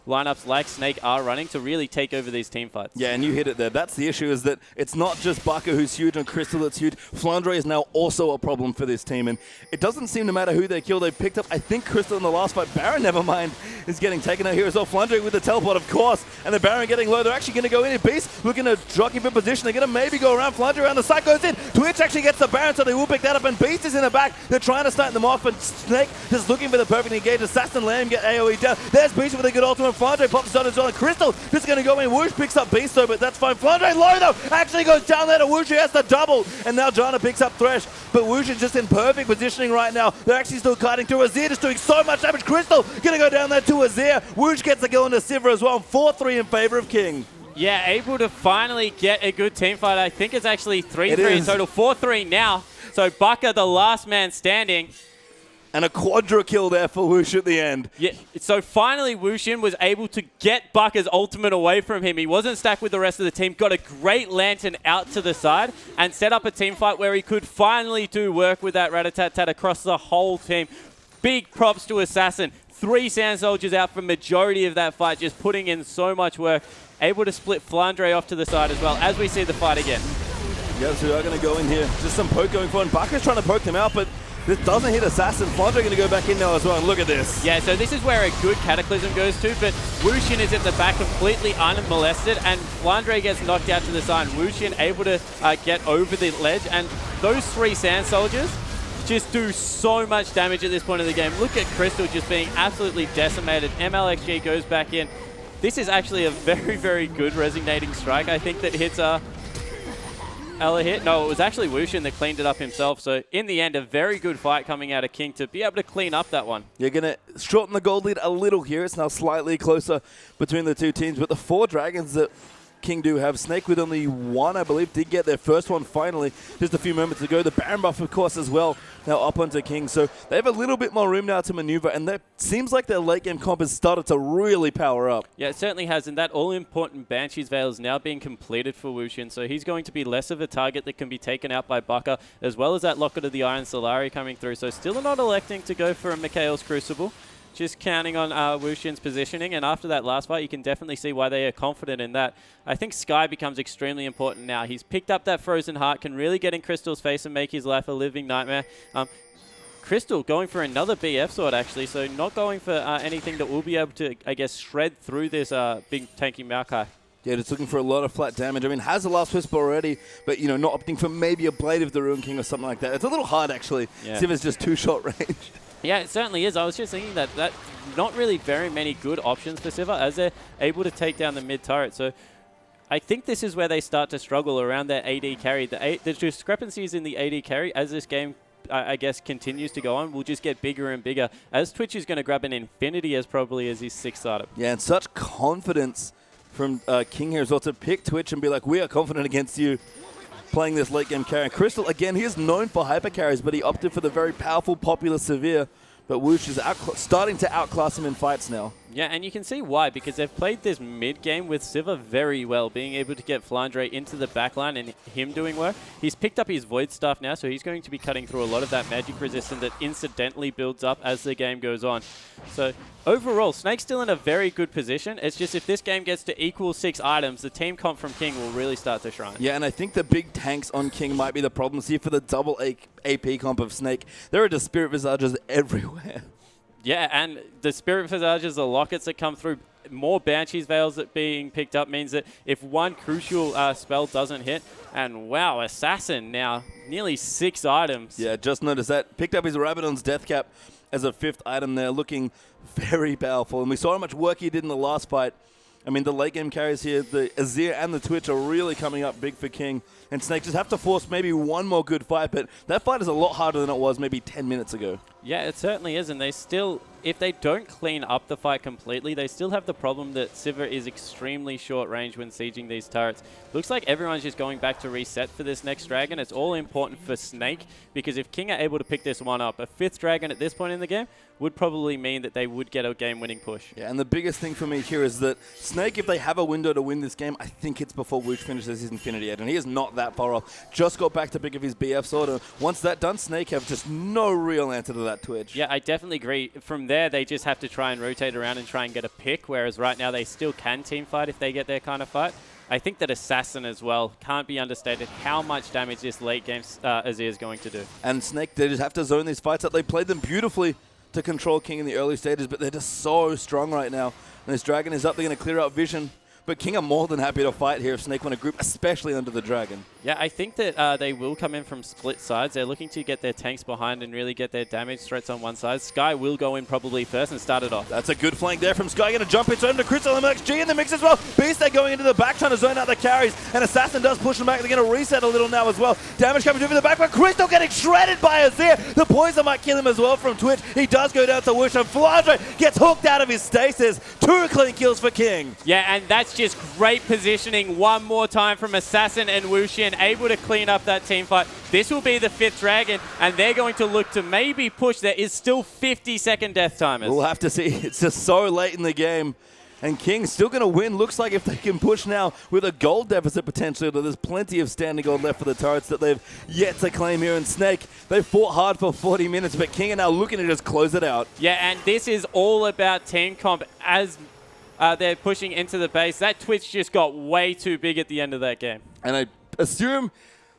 lineups like Snake are running to really take over these team fights. Yeah, and you hit it there. That's the issue, is that it's not just Baka who's huge and Crystal that's huge. Flandre is now also a problem for this team, and it doesn't seem to matter who they kill. They picked up, I think, Crystal in the last fight. Baron, never mind, is getting taken out here as well. Flandre with the teleport, of course, and the Baron getting low. They're actually going to go in. Beast looking to jockey for position. They're going to maybe go around. Flandre around the side goes in. Twitch actually gets the Baron, so they will pick that up, and Beast is in the back. They're trying to start them off, but Snake just looking for the perfect engage. Assassin Lamb get AoE down. There's Beast with a good ultimate. Flandre pops on as well, and Crystal just going to go in. Whoosh picks up Beast, though, but that's fine. Flandre low, though, actually goes down there to Whoosh, who has the double, and now Jana picks up Thresh, but Whoosh is just in perfect positioning right now. They're actually still kiting through. Azir just doing so much damage. Crystal going to go down there to Azir. Whoosh gets the kill into Sivir as well. 4-3 in favor of King. Yeah, able to finally get a good team fight. I think it's actually 3-3 in total. 4-3 now. So Baka, the last man standing. And a quadra kill there for Whoosh at the end. Yeah, so finally Wushin was able to get Baka's ultimate away from him. He wasn't stacked with the rest of the team, got a great lantern out to the side, and set up a team fight where he could finally do work with that Rat-a-tat-tat across the whole team. Big props to Assassin. 3 Sand Soldiers out for majority of that fight, just putting in so much work. Able to split Flandre off to the side as well, as we see the fight again. Yeah, so they're going to go in here. Just some poke going for, and Baka's trying to poke them out, but this doesn't hit Assassin. Flandre going to go back in now as well, and look at this. Yeah, so this is where a good Cataclysm goes to, but Wushin is at the back completely unmolested, and Flandre gets knocked out to the side. Wushin able to get over the ledge, and those 3 Sand Soldiers just do so much damage at this point of the game. Look at Crystal just being absolutely decimated. MLXG goes back in. This is actually a very, very good resonating strike. I think that hits Ella hit. No, it was actually Wushin that cleaned it up himself. So in the end, a very good fight coming out of King to be able to clean up that one. You're going to shorten the gold lead a little here. It's now slightly closer between the two teams, but the 4 Dragons that King do have, Snake with only 1, I believe, did get their first one finally. Just a few moments ago. The Baron buff, of course, as well, now up onto King. So they have a little bit more room now to maneuver, and that seems like their late game comp has started to really power up. Yeah, it certainly has, and that all-important Banshee's Veil is now being completed for Wushin, so he's going to be less of a target that can be taken out by Baka, as well as that Locket of the Iron Solari coming through. So still not electing to go for a Mikhail's Crucible. Just counting on Wushin's positioning, and after that last fight, you can definitely see why they are confident in that. I think Sky becomes extremely important now. He's picked up that Frozen Heart, can really get in Crystal's face and make his life a living nightmare. Crystal going for another BF sword, actually, so not going for anything that will be able to, I guess, shred through this big tanky Maokai. Yeah, just looking for a lot of flat damage. I mean, has the Last Whisper already, but, you know, not opting for maybe a Blade of the Ruin King or something like that. It's a little hard, actually. Yeah. Siva's just too short range. Yeah, it certainly is. I was just thinking that not really very many good options for Siva as they're able to take down the mid turret. So I think this is where they start to struggle around their AD carry. The discrepancies in the AD carry as this game, I guess, continues to go on, will just get bigger and bigger as Twitch is going to grab an Infinity as probably as his 6th item. Yeah, and such confidence from King here as well to pick Twitch and be like, we are confident against you. Playing this late game carry. Crystal, again, he is known for hyper carries, but he opted for the very powerful, popular Severe. But Whoosh is starting to outclass him in fights now. Yeah, and you can see why, because they've played this mid-game with Siva very well, being able to get Flandre into the backline and him doing work. He's picked up his Void Staff now, so he's going to be cutting through a lot of that magic resistance that incidentally builds up as the game goes on. So overall, Snake's still in a very good position. It's just if this game gets to equal 6 items, the team comp from King will really start to shine. Yeah, and I think the big tanks on King might be the problems here for the double AP comp of Snake. There are just Spirit Visages everywhere. Yeah, and the Spirit Visages, the Lockets that come through, more Banshee's Veils that being picked up means that if one crucial spell doesn't hit, and wow, Assassin now, nearly 6 items. Yeah, just noticed that. Picked up his Rabadon's Death Cap as a 5th item there, looking very powerful. And we saw how much work he did in the last fight. I mean, the late game carries here, the Azir and the Twitch are really coming up big for King. And Snake just have to force maybe one more good fight, but that fight is a lot harder than it was maybe 10 minutes ago. Yeah, it certainly is, and they still, if they don't clean up the fight completely, they still have the problem that Sivir is extremely short range when sieging these turrets. Looks like everyone's just going back to reset for this next dragon. It's all important for Snake, because if King are able to pick this one up, a 5th dragon at this point in the game would probably mean that they would get a game-winning push. Yeah, and the biggest thing for me here is that Snake, if they have a window to win this game, I think it's before Woosh finishes his Infinity Edge, and he is not that far off. Just got back to pick up his BF sword, and once that's done, Snake have just no real answer to that Twitch. Yeah, I definitely agree. From there, they just have to try and rotate around and try and get a pick, whereas right now they still can team fight if they get their kind of fight. I think that Assassin as well can't be understated how much damage this late game Azir is going to do. And Snake, they just have to zone these fights out. They played them beautifully to control King in the early stages, but they're just so strong right now. And this dragon is up, they're going to clear out vision. But King are more than happy to fight here if Snake want to group, especially under the dragon. Yeah, I think that they will come in from split sides. They're looking to get their tanks behind and really get their damage threats on one side. Sky will go in probably first and start it off. That's a good flank there from Sky. Going to jump into Crystal and XG in the mix as well. Beast, they're going into the back, trying to zone out the carries. And Assassin does push them back. They're going to reset a little now as well. Damage coming through from the back, but Crystal getting shredded by Azir. The poison might kill him as well from Twitch. He does go down to Wish, and Flandre gets hooked out of his stasis. 2 clean kills for King. Yeah, and that's just great positioning one more time from Assassin and Wuxian, able to clean up that team fight. This will be the 5th dragon, and they're going to look to maybe push. There is still 50-second death timers. We'll have to see. It's just so late in the game. And King's still going to win. Looks like if they can push now with a gold deficit potentially, that there's plenty of standing gold left for the turrets that they've yet to claim here in Snake. They fought hard for 40 minutes, but King are now looking to just close it out. Yeah, and this is all about team comp as they're pushing into the base. That Twitch just got way too big at the end of that game. And I assume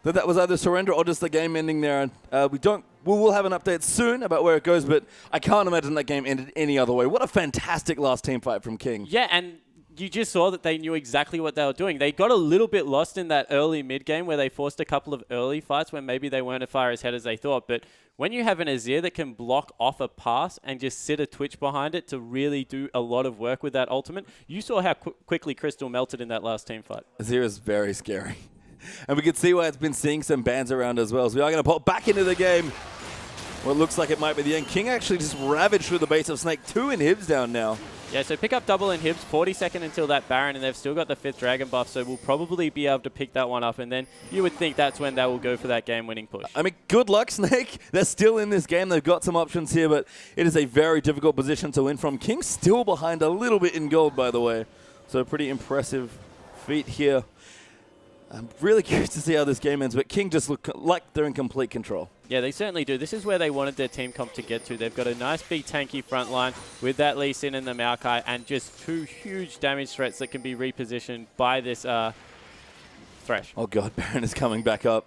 that that was either surrender or just the game ending there. And we will have an update soon about where it goes, but I can't imagine that game ended any other way. What a fantastic last team fight from King. Yeah, and you just saw that they knew exactly what they were doing. They got a little bit lost in that early mid game where they forced a couple of early fights when maybe they weren't as far ahead as they thought. But when you have an Azir that can block off a pass and just sit a Twitch behind it to really do a lot of work with that ultimate, you saw how quickly Crystal melted in that last team fight. Azir is very scary. And we can see why it's been seeing some bans around as well. So we are going to pop back into the game. What looks like it might be the end. King actually just ravaged through the base of Snake. 2 inhibs down now. Yeah, so pick up double inhibs, 40 seconds until that Baron, and they've still got the 5th dragon buff, so we'll probably be able to pick that one up, and then you would think that's when they will go for that game-winning push. I mean, good luck, Snake. They're still in this game. They've got some options here, but it is a very difficult position to win from. King's still behind a little bit in gold, by the way. So pretty impressive feat here. I'm really curious to see how this game ends, but King just look like they're in complete control. Yeah, they certainly do. This is where they wanted their team comp to get to. They've got a nice big tanky front line with that Lee Sin and the Maokai, and just 2 huge damage threats that can be repositioned by this Thresh. Oh god, Baron is coming back up.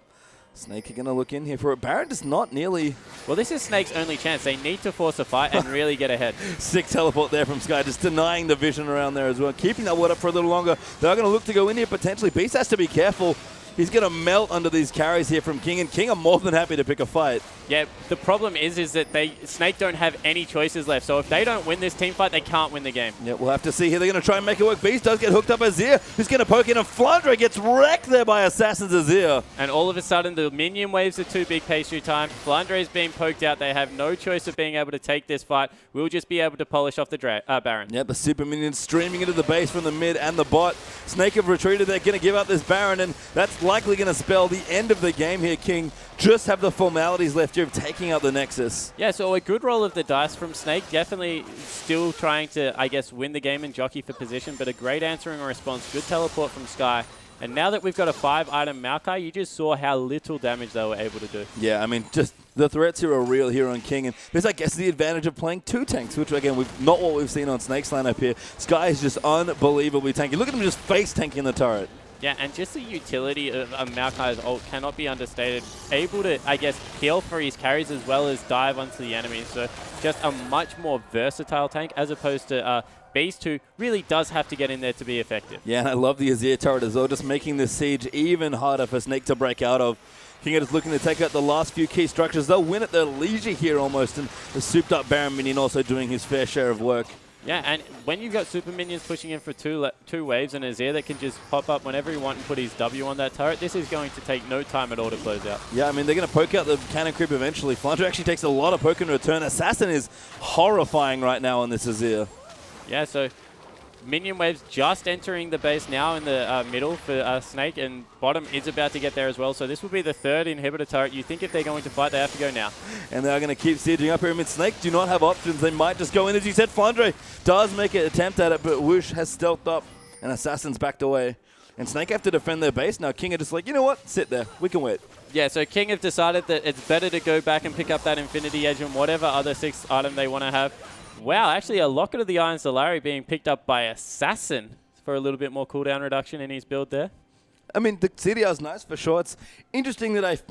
Snake are going to look in here for it. Baron just not nearly... Well, this is Snake's only chance. They need to force a fight and really get ahead. Sick teleport there from Sky, just denying the vision around there as well. Keeping that ward up for a little longer. They're going to look to go in here potentially. Beast has to be careful. He's going to melt under these carries here from King, and King are more than happy to pick a fight. Yeah, the problem is that Snake don't have any choices left. So if they don't win this team fight, they can't win the game. Yeah, we'll have to see here. They're going to try and make it work. Beast does get hooked up. Azir, who's going to poke in, and Flandre gets wrecked there by Assassin's Azir. And all of a sudden, the minion waves are too big pastry time. Flandre is being poked out. They have no choice of being able to take this fight. We'll just be able to polish off the Baron. Yeah, the super minions streaming into the base from the mid and the bot. Snake have retreated. They're going to give up this Baron, and that's likely going to spell the end of the game here. King just have the formalities left here of taking out the Nexus. Yeah, so a good roll of the dice from Snake. Definitely still trying to, I guess, win the game and jockey for position, but a great answering response. Good teleport from Sky. And now that we've got a 5-item Maokai, you just saw how little damage they were able to do. Yeah, I mean, just the threats here are real here on King. And there's, I guess, the advantage of playing 2 tanks, which, again, not what we've seen on Snake's lineup here. Sky is just unbelievably tanky. Look at him just face tanking the turret. Yeah, and just the utility of Maokai's ult cannot be understated. Able to, I guess, heal for his carries as well as dive onto the enemy. So just a much more versatile tank as opposed to Beast, who really does have to get in there to be effective. Yeah, and I love the Azir turret as well, just making this siege even harder for Snake to break out of. King is looking to take out the last few key structures. They'll win at their leisure here almost, and the souped up Baron minion also doing his fair share of work. Yeah, and when you've got super minions pushing in for two waves and Azir that can just pop up whenever he wants and put his W on that turret, this is going to take no time at all to close out. Yeah, I mean, they're going to poke out the cannon creep eventually. Flandre actually takes a lot of poke in return. Assassin is horrifying right now on this Azir. Yeah, so minion waves just entering the base now in the middle for Snake, and bottom is about to get there as well. So this will be the third inhibitor turret. You think if they're going to fight, they have to go now. And they're going to keep sieging up here. I mean, Snake do not have options. They might just go in. As you said, Flandre does make an attempt at it, but Whoosh has stealthed up, and Assassin's backed away. And Snake have to defend their base. Now King are just like, you know what? Sit there. We can wait. Yeah, so King have decided that it's better to go back and pick up that Infinity Edge and whatever other 6th item they want to have. Wow, actually a Locket of the Iron Solari being picked up by Assassin for a little bit more cooldown reduction in his build there. I mean, the CDR is nice for sure. It's interesting that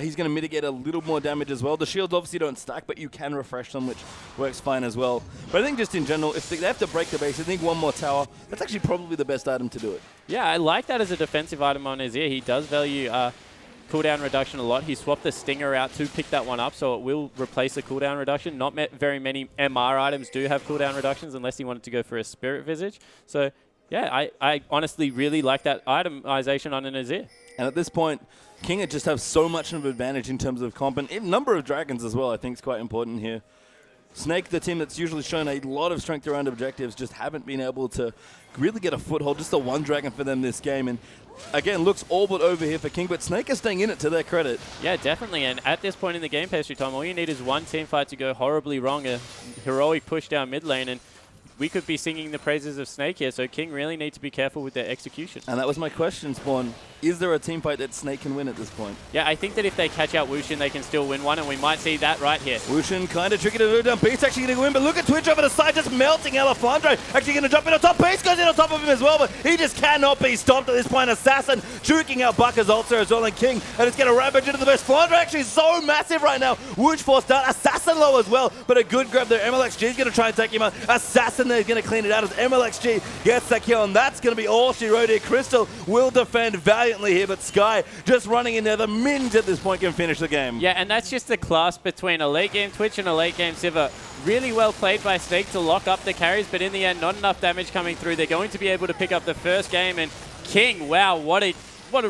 he's going to mitigate a little more damage as well. The shields obviously don't stack, but you can refresh them, which works fine as well. But I think just in general, if they have to break the base, I think one more tower, that's actually probably the best item to do it. Yeah, I like that as a defensive item on Azir. He does value cooldown reduction a lot. He swapped the Stinger out to pick that one up, so it will replace the cooldown reduction. Not very many MR items do have cooldown reductions unless he wanted to go for a Spirit Visage. So, yeah, I honestly really like that itemization on an Azir. And at this point, King just have so much of an advantage in terms of comp, and number of dragons as well I think is quite important here. Snake, the team that's usually shown a lot of strength around objectives, just haven't been able to really get a foothold. Just the one dragon for them this game. And again, looks all but over here for King, but Snake is staying in it to their credit. Yeah, definitely. And at this point in the game, Pastry Time, all you need is one team fight to go horribly wrong, a heroic push down mid lane, and we could be singing the praises of Snake here. So King really need to be careful with their execution. And that was my question, Spawn. Is there a team fight that Snake can win at this point? Yeah, I think that if they catch out Wushin, they can still win one, and we might see that right here. Wushin kind of tricky to do down. Beast actually going to win, but look at Twitch over the side, just melting Elefandre. Actually going to jump in on top. Beast goes in on top of him as well, but he just cannot be stopped at this point. Assassin juking out Bucker's ulcer as well, and King, and it's going to rampage into the best. Flandre actually so massive right now. Woosh forced out. Assassin low as well, but a good grab there. MLXG is going to try and take him out. Assassin there is going to clean it out as MLXG gets that kill, and that's going to be all she wrote here. Crystal will defend valiantly here, but Sky just running in there. The mins at this point can finish the game. Yeah, and that's just the class between a late game Twitch and a late game Sivir. Really well played by Snake to lock up the carries, but in the end, not enough damage coming through. They're going to be able to pick up the first game, and King, wow, what a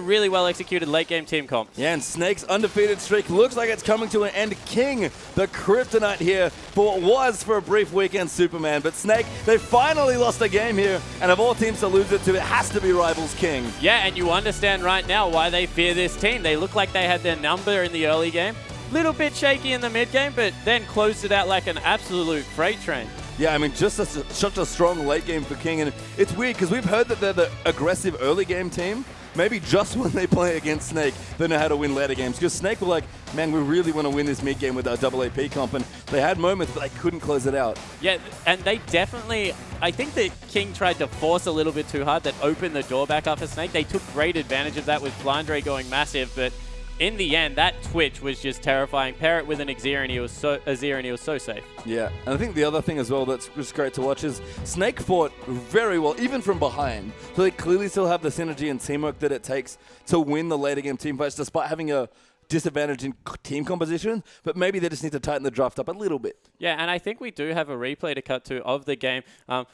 really well executed late game team comp. Yeah, and Snake's undefeated streak looks like it's coming to an end. King, the kryptonite here for what was for a brief weekend Superman. But Snake, they finally lost a game here, and of all teams to lose it to, it has to be Rivals King. Yeah, and you understand right now why they fear this team. They look like they had their number in the early game. Little bit shaky in the mid game, but then closed it out like an absolute freight train. Yeah, I mean, just such a strong late game for King, and it's weird because we've heard that they're the aggressive early game team. Maybe just when they play against Snake, they know how to win later games. Because Snake were like, man, we really want to win this mid game with our double AP comp, and they had moments, but they couldn't close it out. Yeah, and they definitely, I think that King tried to force a little bit too hard, that opened the door back up for Snake. They took great advantage of that with Flandre going massive, but in the end, that Twitch was just terrifying. Pair it with an Azir, and he was so safe. Yeah, and I think the other thing as well that's just great to watch is Snake fought very well, even from behind. So they clearly still have the synergy and teamwork that it takes to win the later game team fights, despite having a disadvantage in team composition, but maybe they just need to tighten the draft up a little bit. Yeah, and I think we do have a replay to cut to of the game.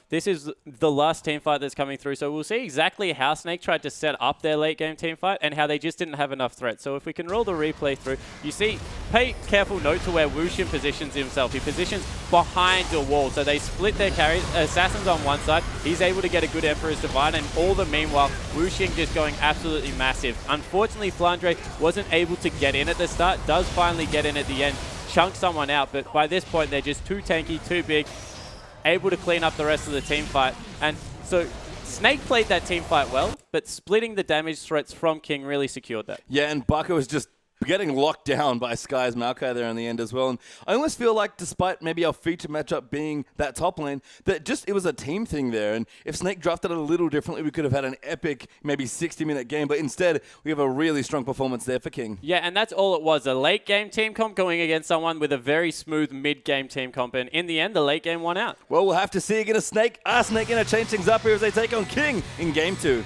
This is the last team fight that's coming through, so we'll see exactly how Snake tried to set up their late game team fight and how they just didn't have enough threats. So if we can roll the replay through, you see, pay careful note to where Wushin positions himself. He positions behind a wall, so they split their carries. Assassin's on one side, he's able to get a good Emperor's Divine, and all the meanwhile, Wushin just going absolutely massive. Unfortunately, Flandre wasn't able to get in at the start, does finally get in at the end, chunk someone out, but by this point they're just too tanky, too big, able to clean up the rest of the team fight. And so Snake played that team fight well, but splitting the damage threats from King really secured that. Yeah, and Baka was just getting locked down by Sky's Maokai there in the end as well. And I almost feel like despite maybe our feature matchup being that top lane, that just it was a team thing there. And if Snake drafted it a little differently, we could have had an epic, maybe 60-minute game. But instead, we have a really strong performance there for King. Yeah, and that's all it was. A late game team comp going against someone with a very smooth mid-game team comp. And in the end, the late game won out. Well, we'll have to see again. Snake going to change things up here as they take on King in Game 2.